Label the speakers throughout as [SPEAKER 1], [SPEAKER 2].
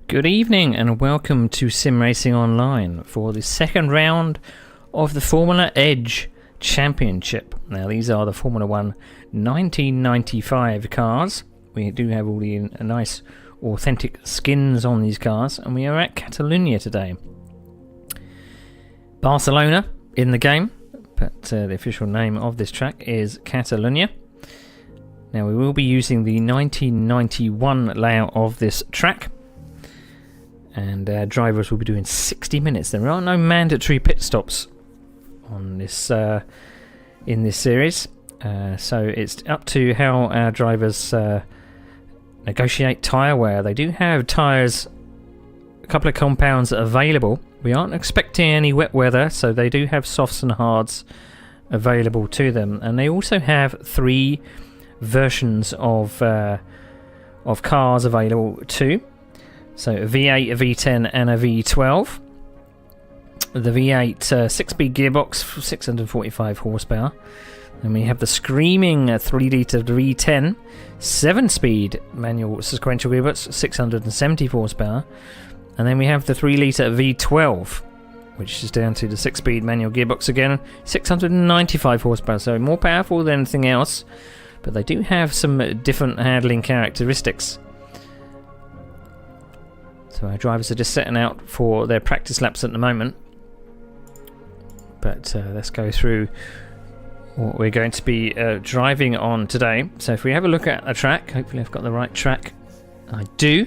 [SPEAKER 1] Good evening and welcome to Sim Racing Online for the second round of the Formula Edge Championship. Now these are the Formula 1 1995 cars. We do have all the nice authentic skins on these cars, and we are at Catalunya today. Barcelona in the game, but the official name of this track is Catalunya. Now we will be using the 1991 layout of this track, and drivers will be doing 60 minutes. There are no mandatory pit stops on this in this series, so it's up to how our drivers negotiate tyre wear. They do have tyres, a couple of compounds available. We aren't expecting any wet weather, so they do have softs and hards available to them, and they also have 3 versions of cars available too. So a V8, a V10 and a V12. The V8 6-speed gearbox, 645 horsepower. Then we have the screaming 3-litre V10 7-speed manual sequential gearbox, 670 horsepower. And then we have the 3-litre V12, which is down to the 6-speed manual gearbox again, 695 horsepower. So more powerful than anything else, but they do have some different handling characteristics. So our drivers are just setting out for their practice laps at the moment. But let's go through what we're going to be driving on today. So if we have a look at a track, hopefully I've got the right track. I do.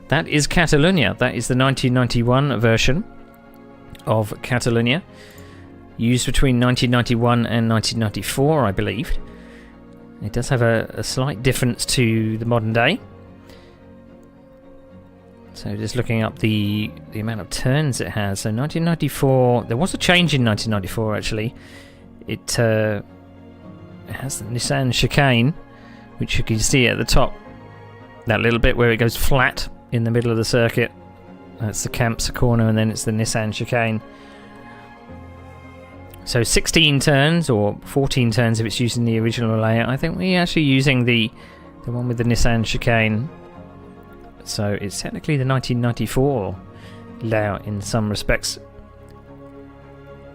[SPEAKER 1] That is Catalunya. That is the 1991 version of Catalunya, used between 1991 and 1994, I believe. It does have a slight difference to the modern day. So just looking up the amount of turns it has. So 1994, there was a change in 1994 actually. It has the Nissan chicane, which you can see at the top. That little bit where it goes flat in the middle of the circuit. That's the Camps corner, and then it's the Nissan chicane. So 16 turns, or 14 turns if it's using the original layout. I think we're actually using the one with the Nissan chicane. So it's technically the 1994 layout in some respects.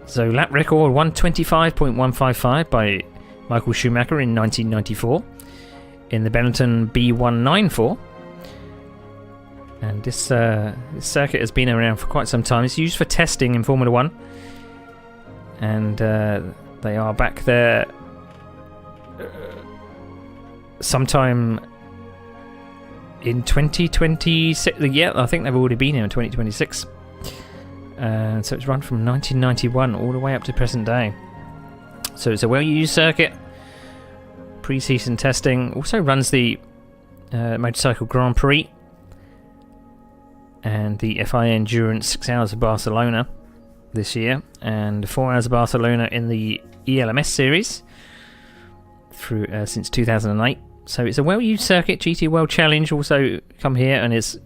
[SPEAKER 1] So lap record 125.155 by Michael Schumacher in 1994 in the Benetton B194. And this circuit has been around for quite some time. It's used for testing in Formula 1. And they are back there sometime in 2026. Yeah, I think they've already been here in 2026. So it's run from 1991 all the way up to present day. So it's a well-used circuit. Pre-season testing. Also runs the Motorcycle Grand Prix and the FIA Endurance 6 Hours of Barcelona this year, and 4 Hours of Barcelona in the ELMS series through since 2008. So it's a well-used circuit. GT World Challenge also come here, and has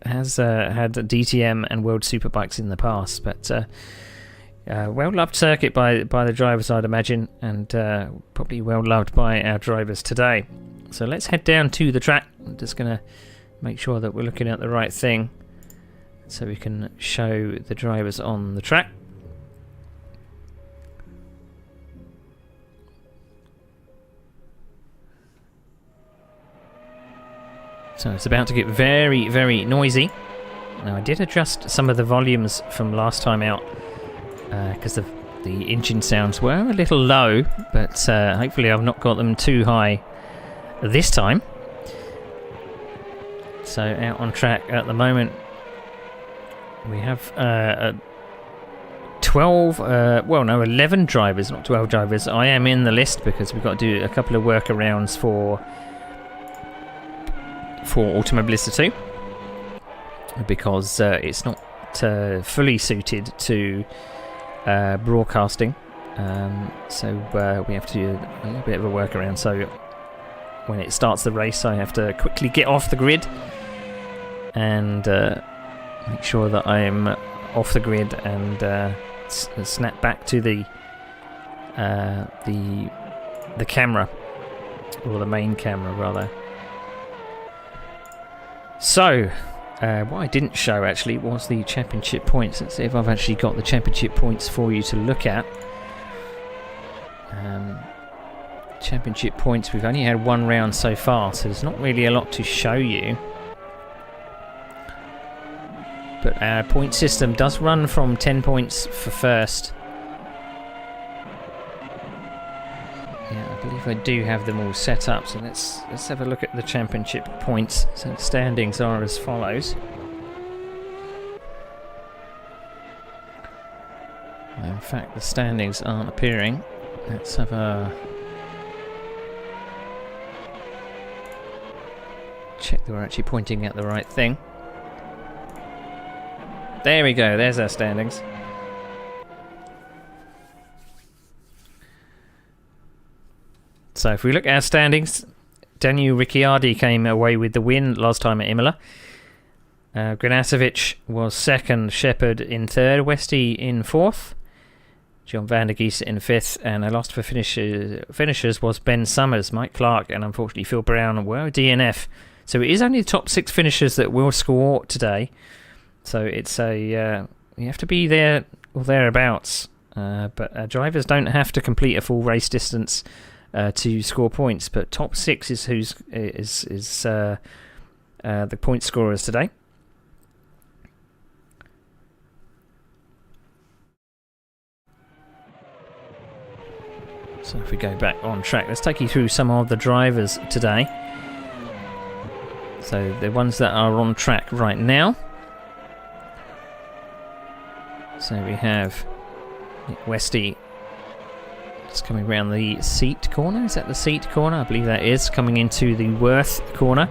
[SPEAKER 1] had DTM and World Superbikes in the past. But well-loved circuit by the drivers, I'd imagine, and probably well-loved by our drivers today. So let's head down to the track. I'm just going to make sure that we're looking at the right thing so we can show the drivers on the track. So it's about to get very, very noisy. Now I did adjust some of the volumes from last time out because the engine sounds were a little low, but hopefully I've not got them too high this time. So out on track at the moment we have 11 drivers, not 12 drivers. I am in the list because we've got to do a couple of workarounds for Automobilista 2, because it's not fully suited to broadcasting, so we have to do a little bit of a workaround. So when it starts the race, I have to quickly get off the grid and make sure that I am off the grid and snap back to the camera, or the main camera rather. So what I didn't show actually was the championship points. Let's see if I've actually got the championship points for you to look at. Championship points, we've only had one round so far, so there's not really a lot to show you. But our point system does run from 10 points for first. Yeah, I believe I do have them all set up, so let's have a look at the championship points. So the standings are as follows. In fact, the standings aren't appearing. Let's have a check that we're actually pointing at the right thing. There we go, there's our standings. So if we look at our standings, Daniel Ricciardi came away with the win last time at Imola. Granasovic was second, Shepherd in third, Westy in fourth, John van der Gies in fifth, and our last for finishers was Ben Summers, Mike Clark, and unfortunately Phil Brown were DNF. So it is only the top 6 finishers that will score today. So it's you have to be there or thereabouts. But drivers don't have to complete a full race distance to score points. But top 6 is the point scorers today. So if we go back on track, let's take you through some of the drivers today. So the ones that are on track right now. So we have Westy just coming around the seat corner. Is that the seat corner? I believe that is. Coming into the Worth corner.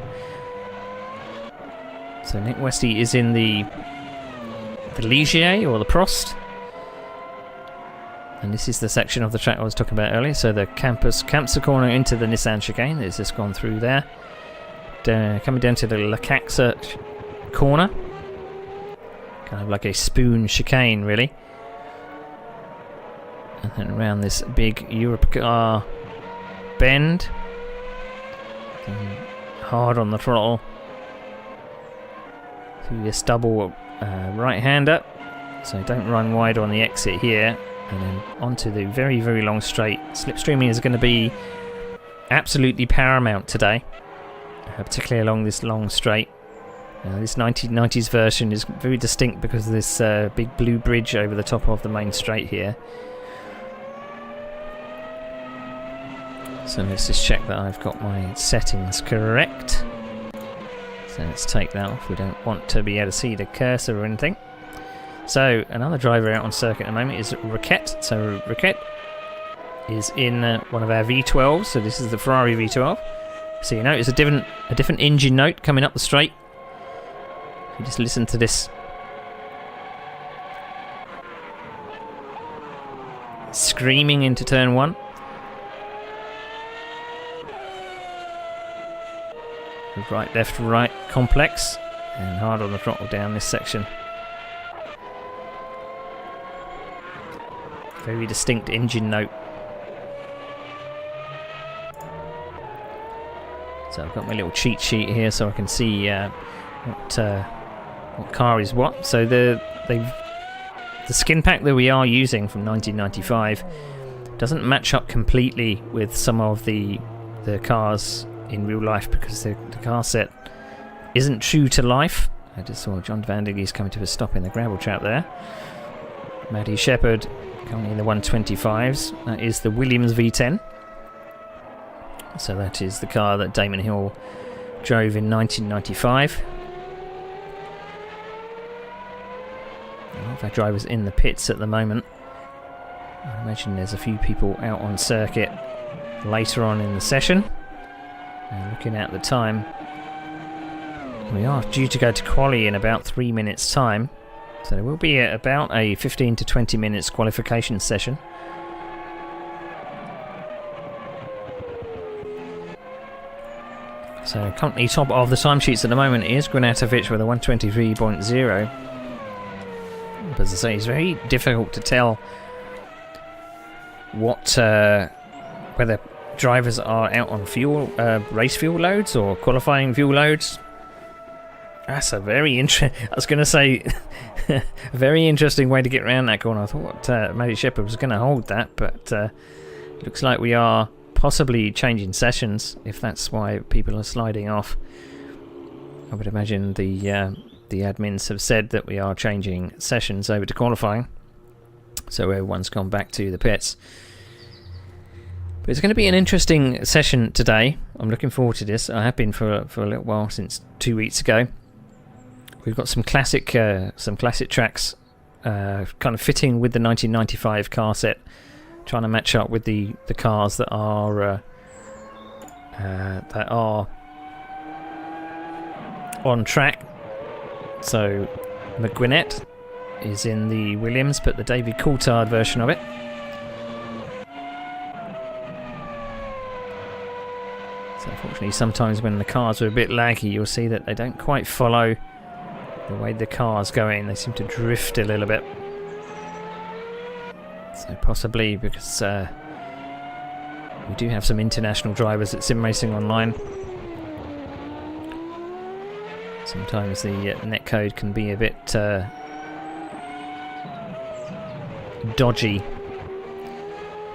[SPEAKER 1] So Nick Westy is in the Ligier or the Prost. And this is the section of the track I was talking about earlier. So the Campsa corner into the Nissan chicane. It's just gone through there. Coming down to the Lacaxa corner. Kind of like a spoon chicane, really. And then around this big Europcar bend. Hard on the throttle. Through this double right-hander. So don't run wide on the exit here. And then onto the very, very long straight. Slipstreaming is going to be absolutely paramount today. Particularly along this long straight. This 1990s version is very distinct because of this big blue bridge over the top of the main straight here. So let's just check that I've got my settings correct. So let's take that off. We don't want to be able to see the cursor or anything. So another driver out on circuit at the moment is Riquet. So Riquet is in one of our V12s. So this is the Ferrari V12. So you notice a different engine note coming up the straight. If you just listen to this. Screaming into turn 1. Right, left, right complex. And hard on the throttle down this section. Very distinct engine note. So I've got my little cheat sheet here so I can see what car is what. So the skin pack that we are using from 1995 doesn't match up completely with some of the cars in real life because the car set isn't true to life. I just saw John van der Gies coming to a stop in the gravel trap there. Matty Shepherd coming in the 125s. That is the Williams V10. So that is the car that Damon Hill drove in 1995. A lot of our drivers in the pits at the moment. I imagine there's a few people out on circuit later on in the session. Looking at the time, we are due to go to quali in about 3 minutes time. So there will be about a 15 to 20 minutes qualification session. So currently top of the timesheets at the moment is Granasovic with a 123.0. But as I say, it's very difficult to tell what whether drivers are out on fuel, race fuel loads or qualifying fuel loads. That's a very interesting... I was going to say, a very interesting way to get around that corner. I thought Matty Shepherd was going to hold that, but looks like we are possibly changing sessions, if that's why people are sliding off. I would imagine the admins have said that we are changing sessions over to qualifying, so everyone's gone back to the pits. But it's going to be an interesting session today. I'm looking forward to this. I have been for a little while, since 2 weeks ago. We've got some classic tracks, kind of fitting with the 1995 car set, trying to match up with the cars that are on track. So McGuinnett is in the Williams, but the David Coulthard version of it. So unfortunately, sometimes when the cars are a bit laggy, you'll see that they don't quite follow the way the car's going. They seem to drift a little bit. So possibly because we do have some international drivers at Sim Racing Online. Sometimes the netcode can be a bit dodgy.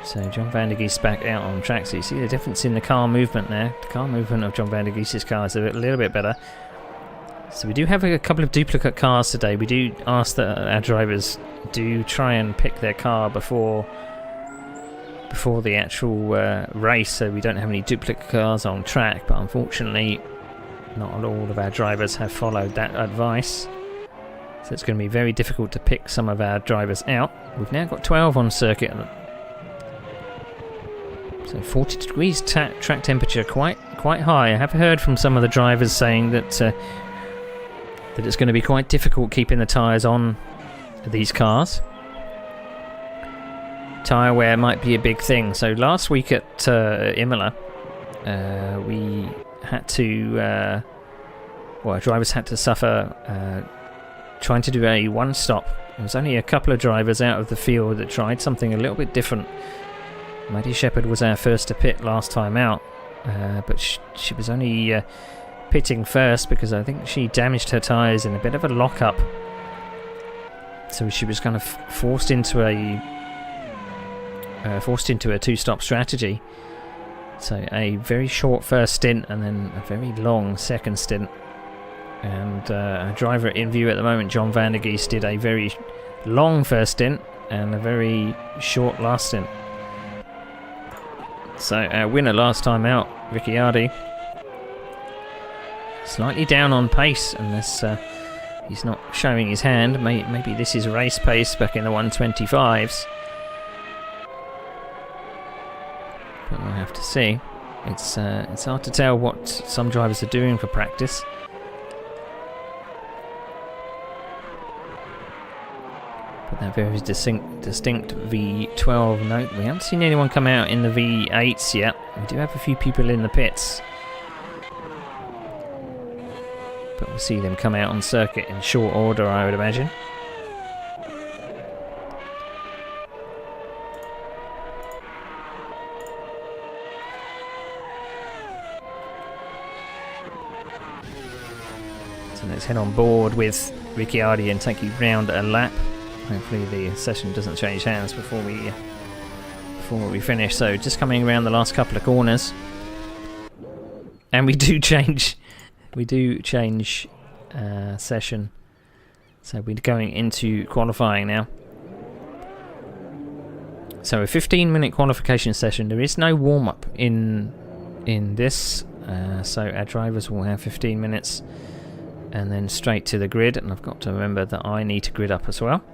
[SPEAKER 1] So John Van der Geest back out on track. So you see the difference in the car movement there. The car movement of John Van der Geest's car is a little bit better. So we do have a couple of duplicate cars today. We do ask that our drivers do try and pick their car before the actual race, so we don't have any duplicate cars on track. But unfortunately, not all of our drivers have followed that advice. So it's going to be very difficult to pick some of our drivers out. We've now got 12 on circuit. So 40 degrees track temperature, quite high. I have heard from some of the drivers saying that it's going to be quite difficult keeping the tyres on these cars. Tyre wear might be a big thing. So last week at Imola, we had to... our drivers had to suffer trying to do a one-stop. There was only a couple of drivers out of the field that tried something a little bit different. Maddie Shepherd was our first to pit last time out, but she was only pitting first because I think she damaged her tyres in a bit of a lock-up. So she was kind of forced into a two-stop strategy. So a very short first stint and then a very long second stint. And our driver in view at the moment, John Van der Geest, did a very long first stint and a very short last stint. So our winner last time out, Ricciardi, slightly down on pace unless he's not showing his hand. Maybe this is race pace back in the 125s. But we'll have to see. It's hard to tell what some drivers are doing for practice. But that very distinct V12 note. We haven't seen anyone come out in the V8s yet. We do have a few people in the pits. But we'll see them come out on circuit in short order, I would imagine. So let's head on board with Ricciardi and take you round a lap. Hopefully the session doesn't change hands before we finish. So just coming around the last couple of corners, and we do change session. So we're going into qualifying now. So a 15-minute qualification session. There is no warm-up in this, so our drivers will have 15 minutes and then straight to the grid. And I've got to remember that I need to grid up as well.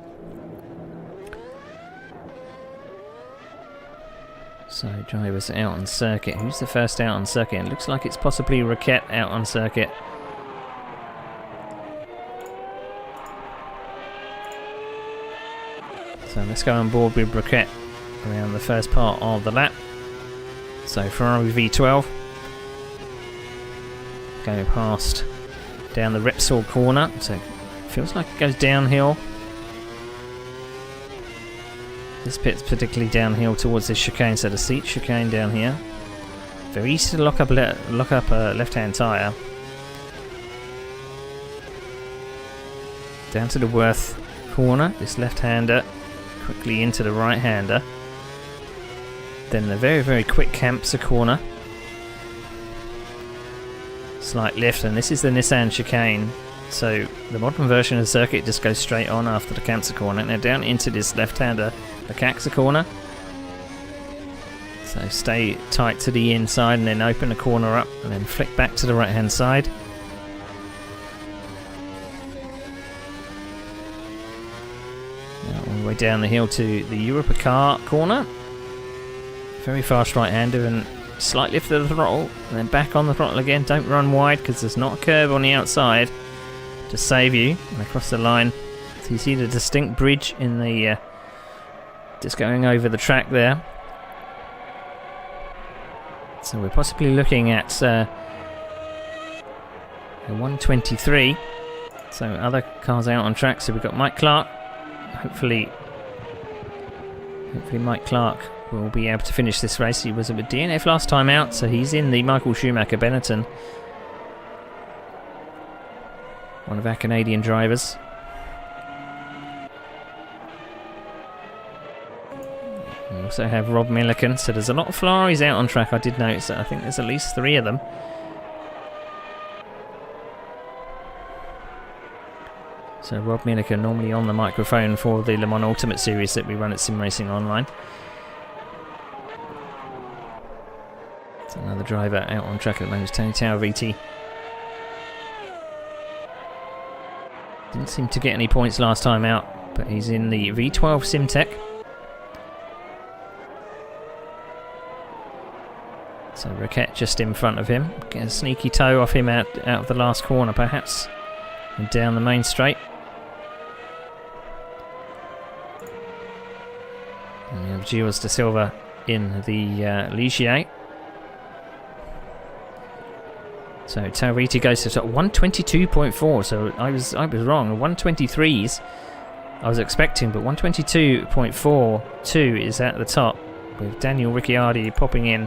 [SPEAKER 1] So drivers out on circuit. Who's the first out on circuit? It looks like it's possibly Raquette out on circuit. So let's go on board with Raquette around the first part of the lap. So Ferrari V12 going past down the Repsol corner. So it feels like it goes downhill. This bit's particularly downhill towards this chicane, so the seat chicane down here. Very easy to lock up a left-hand tyre. Down to the Worth corner, this left-hander quickly into the right-hander. Then the very, very quick Campsa corner. Slight lift, and this is the Nissan chicane. So the modern version of the circuit just goes straight on after the Campsa corner. Now down into this left-hander, the Caxa corner. So stay tight to the inside and then open the corner up and then flick back to the right-hand side. All the way down the hill to the Europa car corner. Very fast right-hander and slight lift of the throttle and then back on the throttle again. Don't run wide because there's not a curve on the outside to save you. And across the line, so you see the distinct bridge in the just going over the track there. So we're possibly looking at a 123. So other cars out on track. So we've got Mike Clark. Hopefully Mike Clark will be able to finish this race. He was with DNF last time out, so he's in the Michael Schumacher Benetton, one of our Canadian drivers. We also have Rob Milliken, so there's a lot of Ferraris out on track. I did notice that. I think there's at least 3 of them. So Rob Milliken normally on the microphone for the Le Mans Ultimate Series that we run at Sim Racing Online. It's another driver out on track at the moment, Tony Tauraviti. Didn't seem to get any points last time out, but he's in the V12 Simtech. So Raquette just in front of him. Get a sneaky toe off him out of the last corner perhaps. And down the main straight. And we have Gilles de Silva in the Ligier. So Tauriti goes to top 122.4. So I was wrong. 123s I was expecting, but 122.42 is at the top with Daniel Ricciardi popping in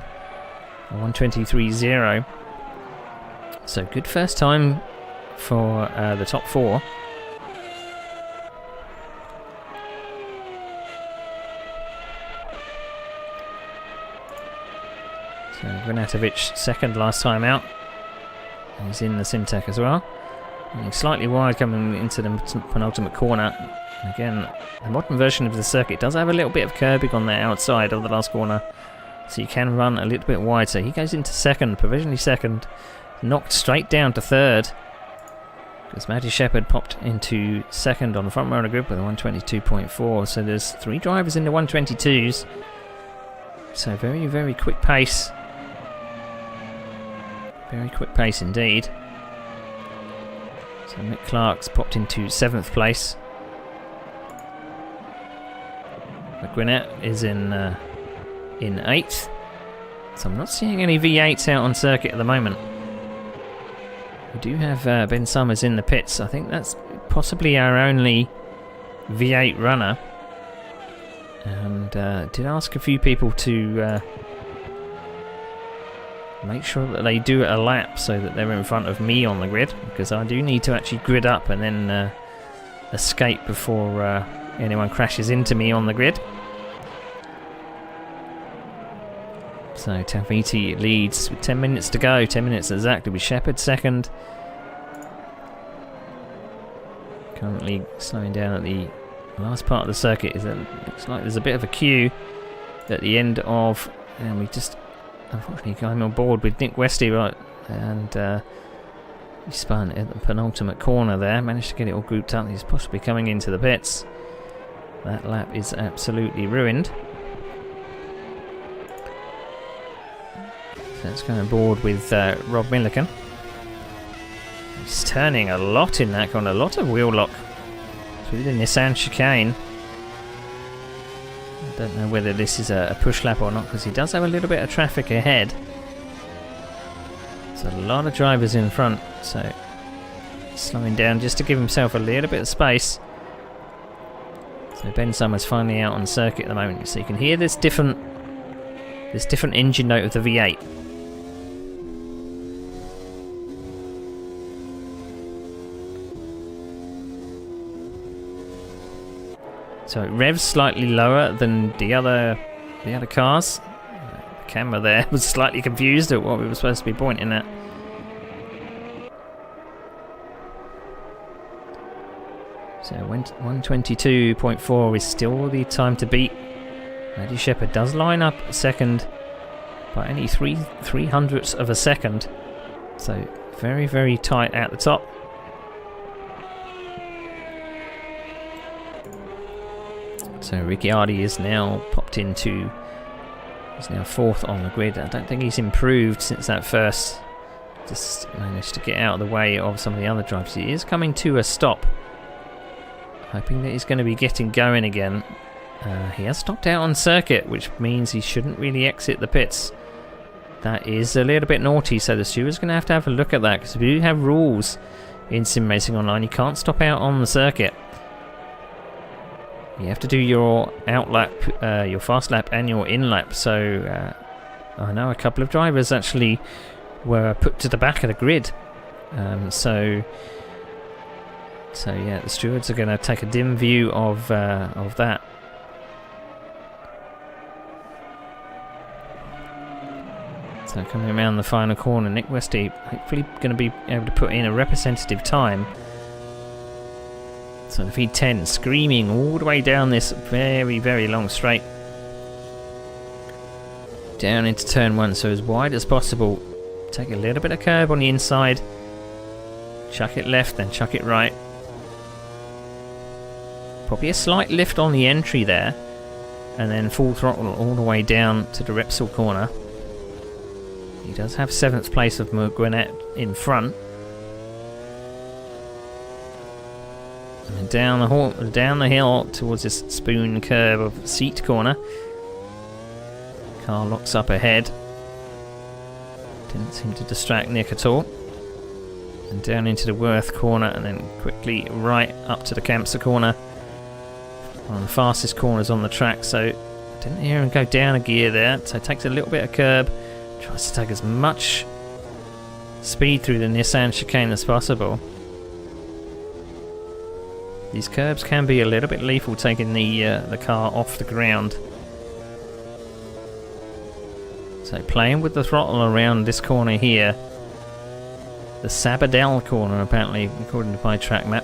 [SPEAKER 1] 123.0. So good first time for the top 4. So Granatovic second last time out. He's in the Simtech as well. And he's slightly wide coming into the penultimate corner. And again, the modern version of the circuit does have a little bit of curbing on the outside of the last corner, so you can run a little bit wide. So he goes into second, provisionally second, knocked straight down to third, because Matty Shepherd popped into second on the front row of the grid with a 122.4. So there's 3 drivers in the 122s. So very, very quick pace. Very quick pace indeed. So Mick Clark's popped into 7th place. McGuinnett is in 8th. So I'm not seeing any V8s out on circuit at the moment. We do have Ben Summers in the pits. I think that's possibly our only V8 runner. And did ask a few people to make sure that they do a lap so that they're in front of me on the grid, because I do need to actually grid up and then escape before anyone crashes into me on the grid. So Taviti leads with 10 minutes to go, 10 minutes exactly, with Shepherd second. Currently slowing down at the last part of the circuit. Looks like there's a bit of a queue at the end of, and we just unfortunately came on board with Nick Westy, right, and he spun at the penultimate corner there, managed to get it all grouped up. He's possibly coming into the pits. That lap is absolutely ruined. So let's go on board with Rob Milliken. He's turning a lot in that corner, a lot of wheel lock through the Nissan chicane. I don't know whether this is a push lap or not, because he does have a little bit of traffic ahead. There's a lot of drivers in front, so slowing down just to give himself a little bit of space. So Ben Summers finally out on circuit at the moment, so you can hear this different engine note of the V8. So it revs slightly lower than the other cars. The camera there was slightly confused at what we were supposed to be pointing at. So 122.4 is still the time to beat. Maddie Shepherd does line up second by only 3/300ths of a second. So very, very tight at the top. So Ricciardi is now popped into, he's now 4th on the grid. I don't think he's improved since that first, just managed to get out of the way of some of the other drivers. He is coming to a stop, hoping that he's going to be getting going again. He has stopped out on circuit, which means he shouldn't really exit the pits. That is a little bit naughty, so the steward's going to have a look at that, because we do have rules in Sim Racing Online. You can't stop out on the circuit. You have to do your out lap, your fast lap and your in lap. So I know a couple of drivers actually were put to the back of the grid. So yeah, the stewards are going to take a dim view of that. So coming around the final corner, Nick Westy hopefully going to be able to put in a representative time. So the V10 screaming all the way down this very, very long straight. Down into turn 1, so as wide as possible. Take a little bit of curb on the inside. Chuck it left, then chuck it right. Probably a slight lift on the entry there. And then full throttle all the way down to the Repsol corner. He does have 7th place of Gwinnett in front. And down the hill towards this spoon curve of Seat corner. Car locks up ahead. Didn't seem to distract Nick at all. And down into the Worth corner, and then quickly right up to the Campster corner. One of the fastest corners on the track, so didn't hear him go down a gear there. So takes a little bit of curb. Tries to take as much speed through the Nissan chicane as possible. These curbs can be a little bit lethal, taking the car off the ground. So playing with the throttle around this corner here. The Sabadell corner, apparently, according to my track map.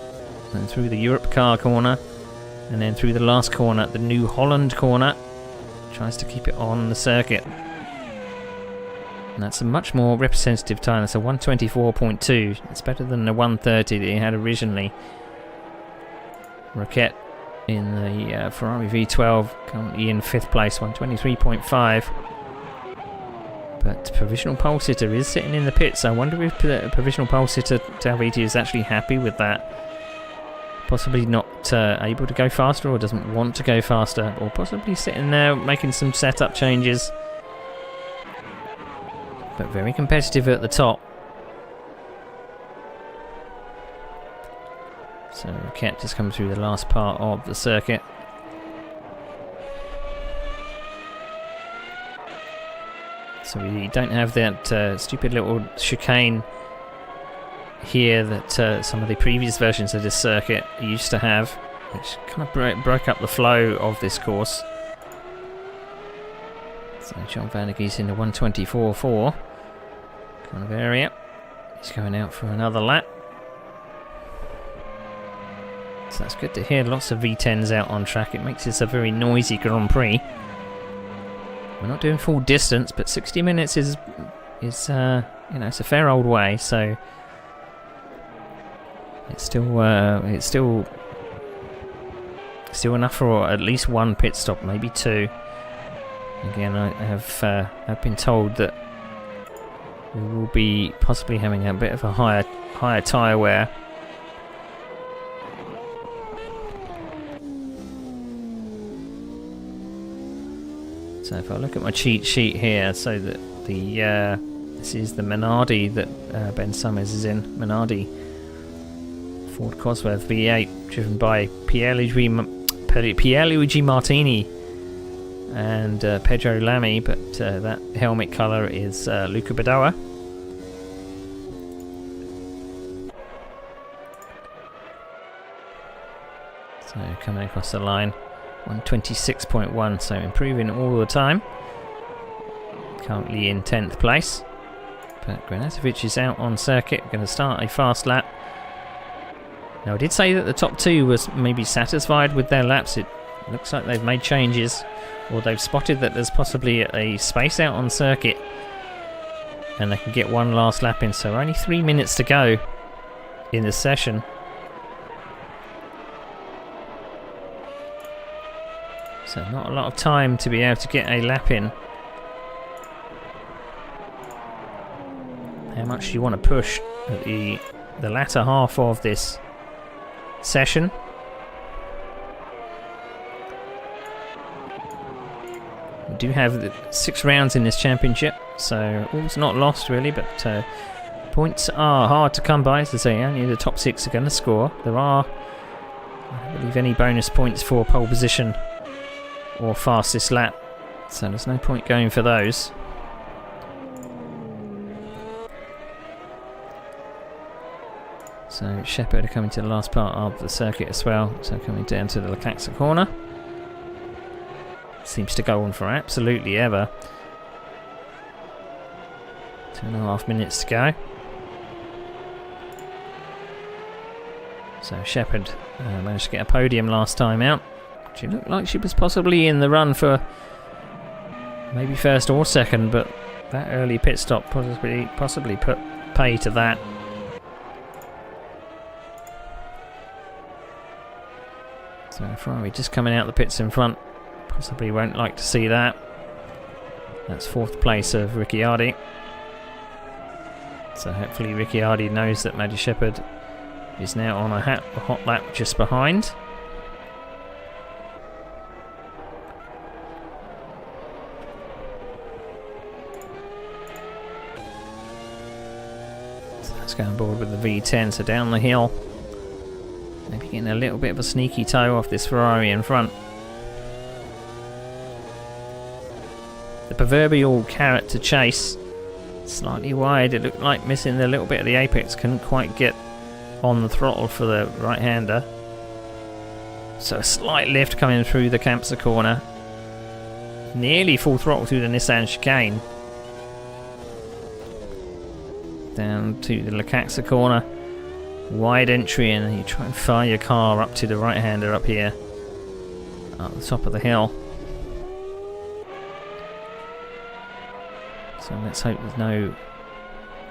[SPEAKER 1] And through the Europe car corner. And then through the last corner, the New Holland corner. Tries to keep it on the circuit. And that's a much more representative time. That's a 124.2. It's better than the 130 that he had originally. Roquette in the Ferrari V12, currently in 5th place, 123.5. But provisional pole sitter is sitting in the pits. I wonder if the provisional pole sitter Talviti is actually happy with that. Possibly not able to go faster, or doesn't want to go faster, or possibly sitting there making some setup changes. But very competitive at the top. So Roquette just comes through the last part of the circuit. So we don't have that stupid little chicane here that some of the previous versions of this circuit used to have, which kind of broke up the flow of this course. So John Vandergeest in the 124.4 kind of area. He's going out for another lap. So that's good to hear. Lots of V10s out on track. It makes this a very noisy Grand Prix. We're not doing full distance, but 60 minutes is you know, it's a fair old way. So it's still enough for at least one pit stop, maybe two. Again, I have been told that we will be possibly having a bit of a higher tyre wear. So if I look at my cheat sheet here, so that this is the Minardi that Ben Summers is in. Minardi Ford Cosworth V8, driven by Pierluigi Martini and Pedro Lamy, but that helmet colour is Luca Badoa. So coming across the line. 1:26.1, so improving all the time. Currently in 10th place. But Granatovic is out on circuit, going to start a fast lap. Now I did say that the top two was maybe satisfied with their laps. It looks like they've made changes, or they've spotted that there's possibly a space out on circuit and they can get one last lap in. So only 3 minutes to go in the session. So not a lot of time to be able to get a lap in. How much do you want to push at the latter half of this session? We do have 6 rounds in this championship, so all's not lost really, but points are hard to come by. As I say, only the top 6 are going to score. There are, I don't believe, any bonus points for pole position or fastest lap, so there's no point going for those. So Shepherd are coming to the last part of the circuit as well, so coming down to the Lecaxa corner. Seems to go on for absolutely ever. 2.5 minutes to go. So Shepherd managed to get a podium last time out. She looked like she was possibly in the run for maybe first or second, but that early pit stop possibly put pay to that. So Ferrari just coming out the pits in front. Possibly won't like to see that. That's 4th place of Ricciardi. So hopefully Ricciardi knows that Maddie Shepherd is now on a hot lap just behind. So let's go on board with the V10, so down the hill. Maybe getting a little bit of a sneaky toe off this Ferrari in front. The proverbial carrot to chase. Slightly wide, it looked like missing a little bit of the apex. Couldn't quite get on the throttle for the right-hander. So a slight lift coming through the Campsa corner. Nearly full throttle through the Nissan chicane. Down to the Lecaxa corner. Wide entry, and you try and fire your car up to the right-hander up here. Up the top of the hill. So let's hope there's no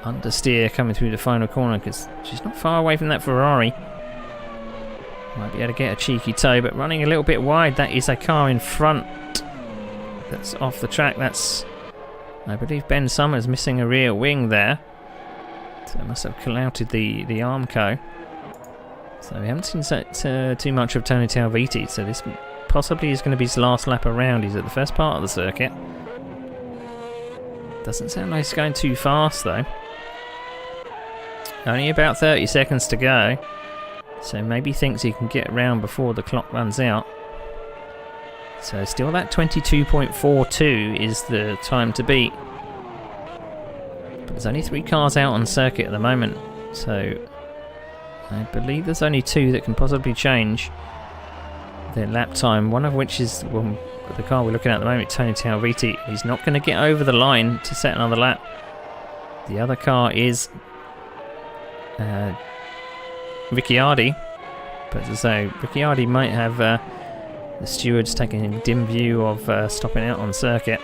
[SPEAKER 1] understeer coming through the final corner, because she's not far away from that Ferrari. Might be able to get a cheeky toe, but running a little bit wide. That is a car in front that's off the track. That's, I believe, Ben Summers missing a rear wing there. So it must have clouted the Armco. So we haven't seen too much of Tony Talviti, so this possibly is going to be his last lap around. He's at the first part of the circuit. Doesn't sound like he's going too fast though. Only about 30 seconds to go. So maybe thinks he can get around before the clock runs out. So still that 22.42 is the time to beat. But there's only 3 cars out on circuit at the moment. So I believe there's only 2 that can possibly change their lap time. One of which is the car we're looking at the moment, Tony Talviti. He's not going to get over the line to set another lap. The other car is Ricciardi. But as I say, Ricciardi might have the stewards taking a dim view of stopping out on circuit.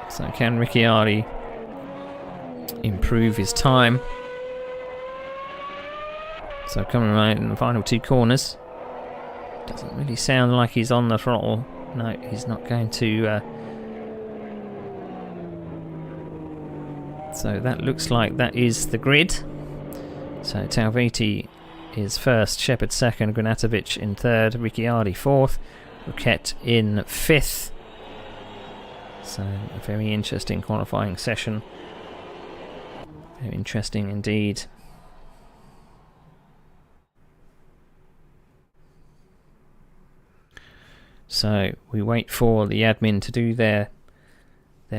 [SPEAKER 1] So can Ricciardi improve his time? So coming right in the final 2 corners. Doesn't really sound like he's on the throttle. No, he's not going to. So that looks like that is the grid. So Talviti is first, Shepherd second, Granatovic in third, Ricciardi fourth, Roquette in 5th. So a very interesting qualifying session. Very interesting indeed. So we wait for the admin to do their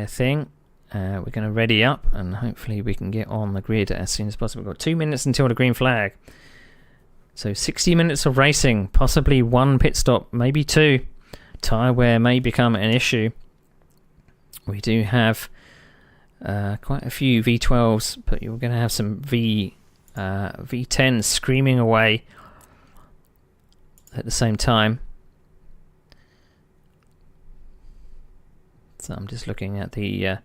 [SPEAKER 1] thing. We're going to ready up and hopefully we can get on the grid as soon as possible. We've got 2 minutes until the green flag. So 60 minutes of racing, possibly one pit stop, maybe two. Tyre wear may become an issue. We do have quite a few V12s, but you're going to have some V10s screaming away at the same time. So I'm just looking at the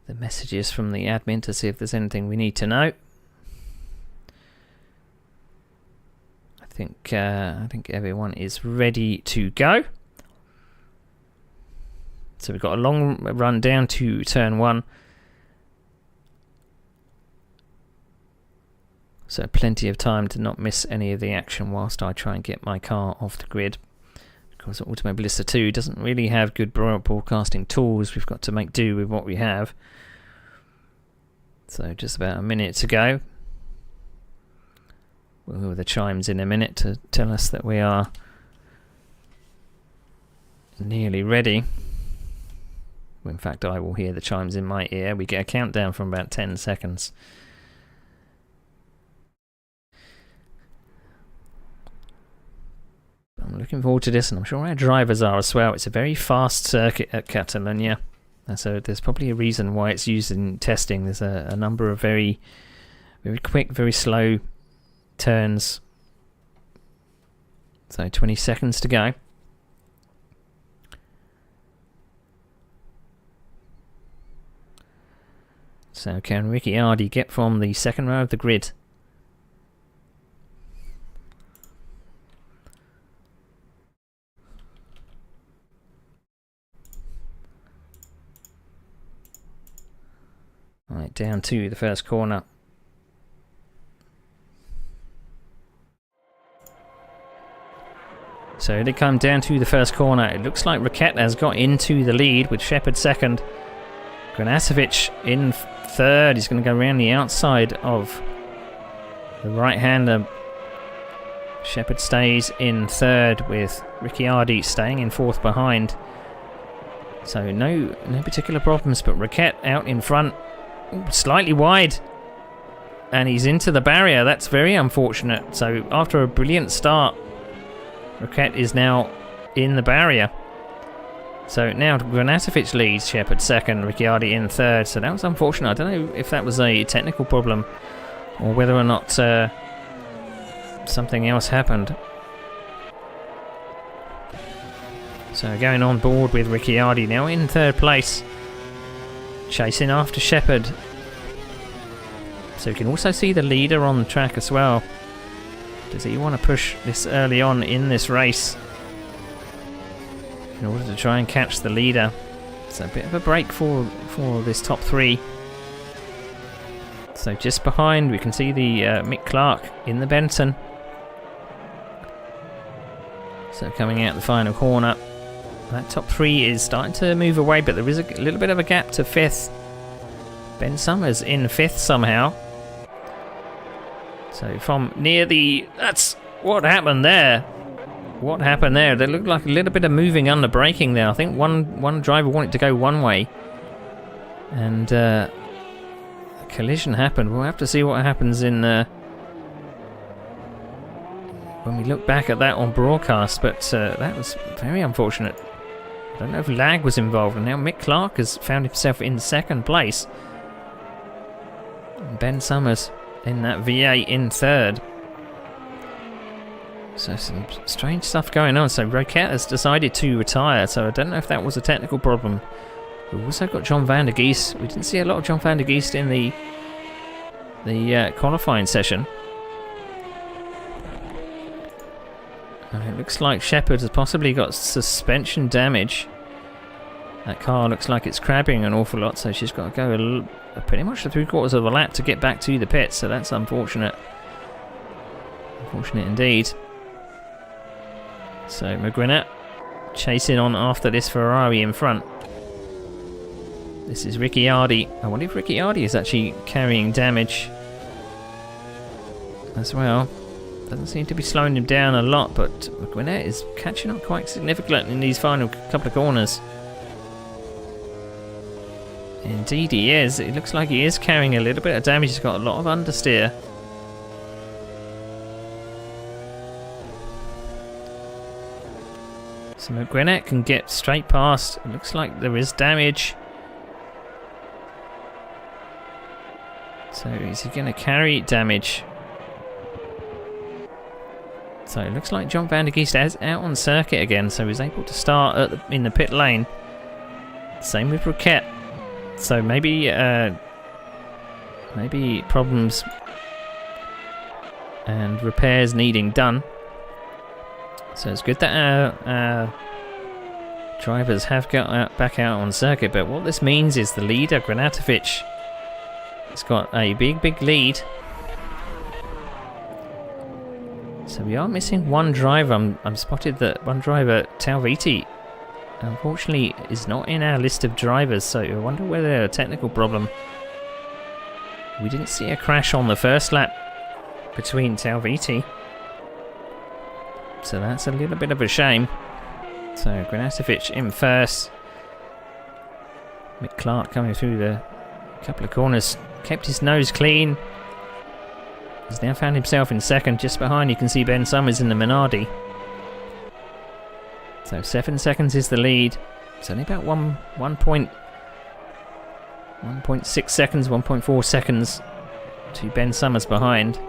[SPEAKER 1] messages from the admin to see if there's anything we need to know. I think everyone is ready to go. So we've got a long run down to turn 1. So plenty of time to not miss any of the action whilst I try and get my car off the grid. Of course, Automobilista 2 doesn't really have good broadcasting tools. We've got to make do with what we have. So just about a minute to go. We'll hear the chimes in a minute to tell us that we are nearly ready. In fact, I will hear the chimes in my ear. We get a countdown from about 10 seconds. I'm looking forward to this, and I'm sure our drivers are as well. It's a very fast circuit at Catalunya, and so there's probably a reason why it's used in testing. There's a number of very quick, very slow turns. So 20 seconds to go. So can Ricciardi get from the second row of the grid? Right, down to the first corner. So they come down to the first corner. It looks like Raquet has got into the lead with Shepard second. Granasevic in third. He's going to go around the outside of the right-hander. Shepard stays in third with Ricciardi staying in fourth behind. So no particular problems, but Raquet out in front. Ooh, slightly wide. And he's into the barrier. That's very unfortunate. So after a brilliant start, Raquet is now in the barrier. So now Granasevic leads, Shepard second, Ricciardi in third. So that was unfortunate. I don't know if that was a technical problem or whether or not something else happened. So going on board with Ricciardi now in third place, chasing after Shepard. So you can also see the leader on the track as well. Does he want to push this early on in this race in order to try and catch the leader? It's a bit of a break for this top three. So just behind we can see the Mick Clark in the Benton. So coming out the final corner. That top three is starting to move away, but there is a little bit of a gap to fifth. Ben Summers in fifth somehow. So from near the... That's what happened there. What happened there? There looked like a little bit of moving under braking there. I think one driver wanted to go one way. And a collision happened. We'll have to see what happens in... when we look back at that on broadcast. But that was very unfortunate. I don't know if lag was involved. And now Mick Clark has found himself in second place. And Ben Summers in that V8 in third. So some strange stuff going on. So Roquette has decided to retire. So I don't know if that was a technical problem. We've also got John van der Geest. We didn't see a lot of John van der Geest in the qualifying session. And it looks like Shepard has possibly got suspension damage. That car looks like it's crabbing an awful lot, so she's got to go pretty much the 3/4 of a lap to get back to the pit, so that's unfortunate. Unfortunate indeed. So McGuinnett chasing on after this Ferrari in front. This is Ricciardi. I wonder if Ricciardi is actually carrying damage as well. Doesn't seem to be slowing him down a lot, but McGuinnett is catching up quite significantly in these final couple of corners. Indeed he is. It looks like he is carrying a little bit of damage. He's got a lot of understeer. So McGwinnett can get straight past. It looks like there is damage. So is he going to carry damage? So it looks like John Van der Geest is out on circuit again, so he's able to start in the pit lane. Same with Roquette. So maybe problems and repairs needing done. So it's good that our drivers have got back out on circuit, but what this means is the leader, Granatovic, has got a big lead. So we are missing one driver. I'm spotted that one driver, Talviti, unfortunately is not in our list of drivers, so I wonder whether a technical problem. We didn't see a crash on the first lap between Talviti, so that's a little bit of a shame. So Granatovic in first. Mick Clark coming through the couple of corners, kept his nose clean. He's now found himself in second. Just behind you can see Ben Summers in the Minardi. So 7 seconds is the lead. It's only about 1.6 seconds, 1.4 seconds to Ben Summers behind.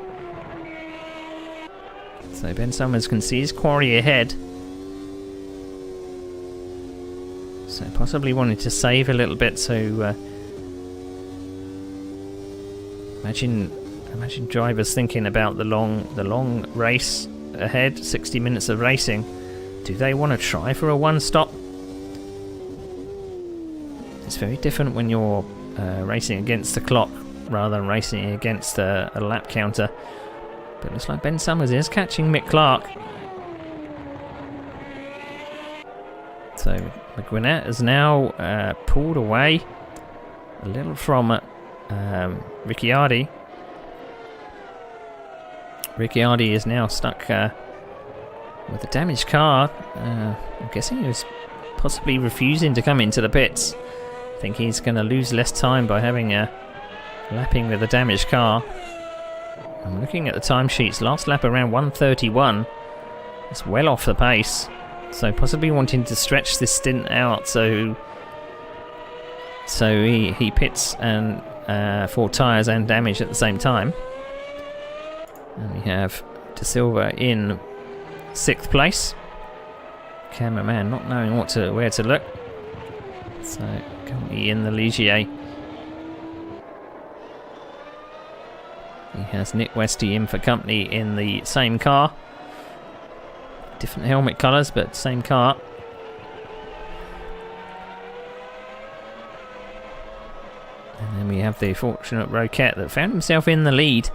[SPEAKER 1] So Ben Summers can see his quarry ahead. So possibly wanted to save a little bit. So imagine drivers thinking about the long race ahead, 60 minutes of racing. Do they want to try for a one-stop? It's very different when you're racing against the clock rather than racing against a lap counter. But it looks like Ben Summers is catching Mick Clark. So McGwinnett has now pulled away a little from Ricciardi. Ricciardi is now stuck with a damaged car. I'm guessing he was possibly refusing to come into the pits. I think he's going to lose less time by having a lapping with a damaged car. I'm looking at the timesheets. Last lap around 1:31. It's well off the pace. So possibly wanting to stretch this stint out. So he pits and for tyres and damage at the same time. And we have De Silva in 6th place. Cameraman not knowing where to look. So currently in the Ligier. He has Nick Westy in for company in the same car. Different helmet colours, but same car. And then we have the fortunate Roquette that found himself in the lead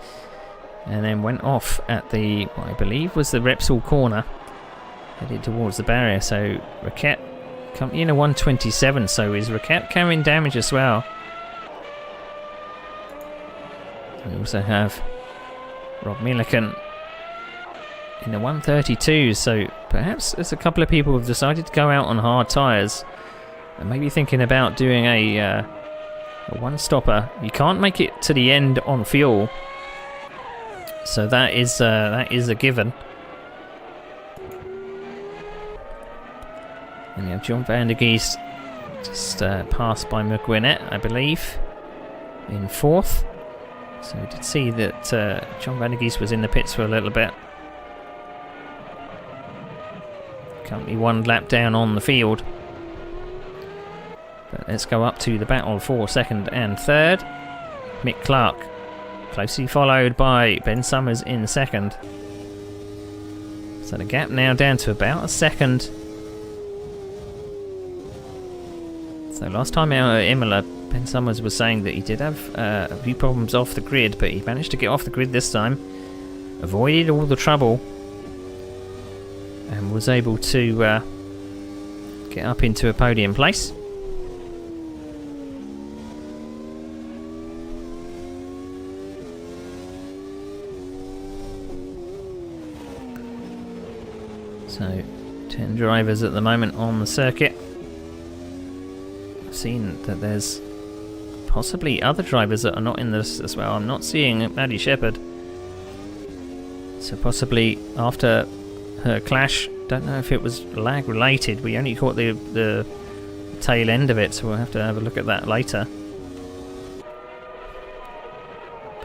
[SPEAKER 1] and then went off at the, what I believe was the Repsol corner, headed towards the barrier. So Roquette coming in a 1:27. So is Roquette carrying damage as well? We also have Rob Milliken in a 1:32. So perhaps there's a couple of people who have decided to go out on hard tyres and maybe thinking about doing a one-stopper. You can't make it to the end on fuel, so that is a given. And we have John Van der Geest just passed by McGwinnett, I believe, in 4th. So we did see that John Van der Geest was in the pits for a little bit. Currently 1 lap down on the field. But let's go up to the battle for 2nd and 3rd. Mick Clark, closely followed by Ben Summers in 2nd. So the gap now down to about a second. So last time out at Imola, Ben Summers was saying that he did have a few problems off the grid, but he managed to get off the grid this time, avoided all the trouble, and was able to get up into a podium place. So 10 drivers at the moment on the circuit. I've seen that there's possibly other drivers that are not in this as well. I'm not seeing Maddie Shepherd. So possibly after her clash Don't know if it was lag related. We only caught the tail end of it, so we'll have to have a look at that later.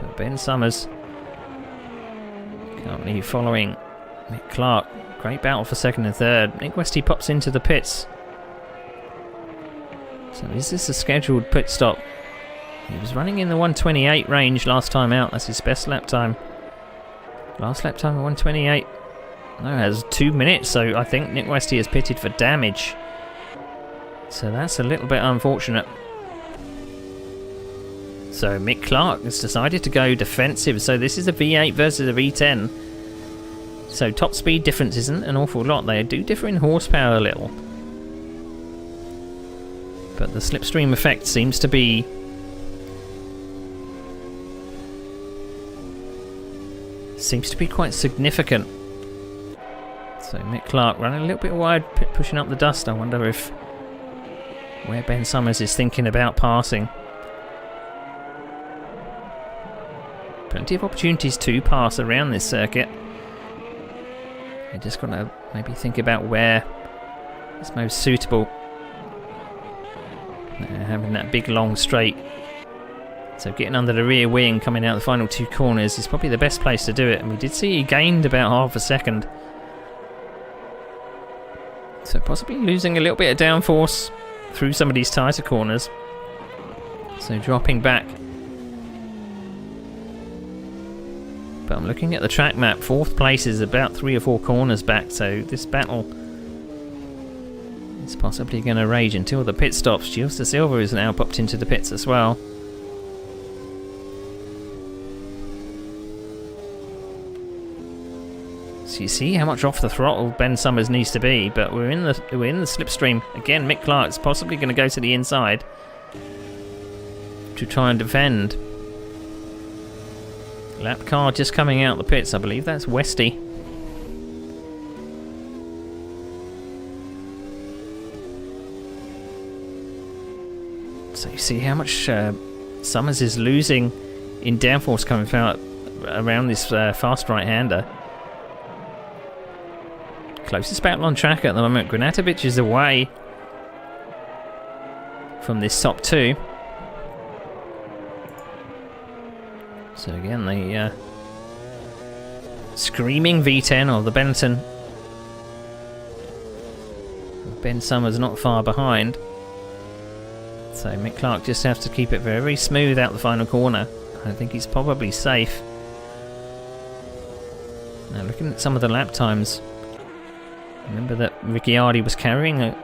[SPEAKER 1] But Ben Summers currently following Mick Clark. Great battle for second and third. Nick Westy pops into the pits. So is this a scheduled pit stop? He was running in the 128 range last time out. That's his best lap time. Last lap time at 128. No, it has 2 minutes, so I think Nick Westy has pitted for damage. So that's a little bit unfortunate. So Mick Clark has decided to go defensive. So this is a V8 versus a V10. So top speed difference isn't an awful lot. They do differ in horsepower a little. But the slipstream effect seems to be quite significant. So Mick Clark running a little bit wide, pushing up the dust. I wonder if where Ben Summers is thinking about passing. Plenty of opportunities to pass around this circuit. You just got to maybe think about where is most suitable. Having that big long straight. So getting under the rear wing, coming out the final 2 corners is probably the best place to do it. And we did see he gained about half a second. So possibly losing a little bit of downforce through some of these tighter corners. So dropping back. But I'm looking at the track map. 4th place is about 3 or 4 corners back. So this battle is possibly going to rage until the pit stops. Gilles de Silva is now popped into the pits as well. So you see how much off the throttle Ben Summers needs to be, but we're in the slipstream again. Mick Clark's possibly going to go to the inside to try and defend. Lap car just coming out the pits. I believe that's Westy. So you see how much Summers is losing in downforce coming out around this fast right-hander. Closest battle on track at the moment. Granatovic is away from this top 2. So again, the screaming V10 of the Benetton. Ben Summers not far behind. So Mick Clark just has to keep it very smooth out the final corner. I think he's probably safe. Now looking at some of the lap times. Remember that Ricciardi was carrying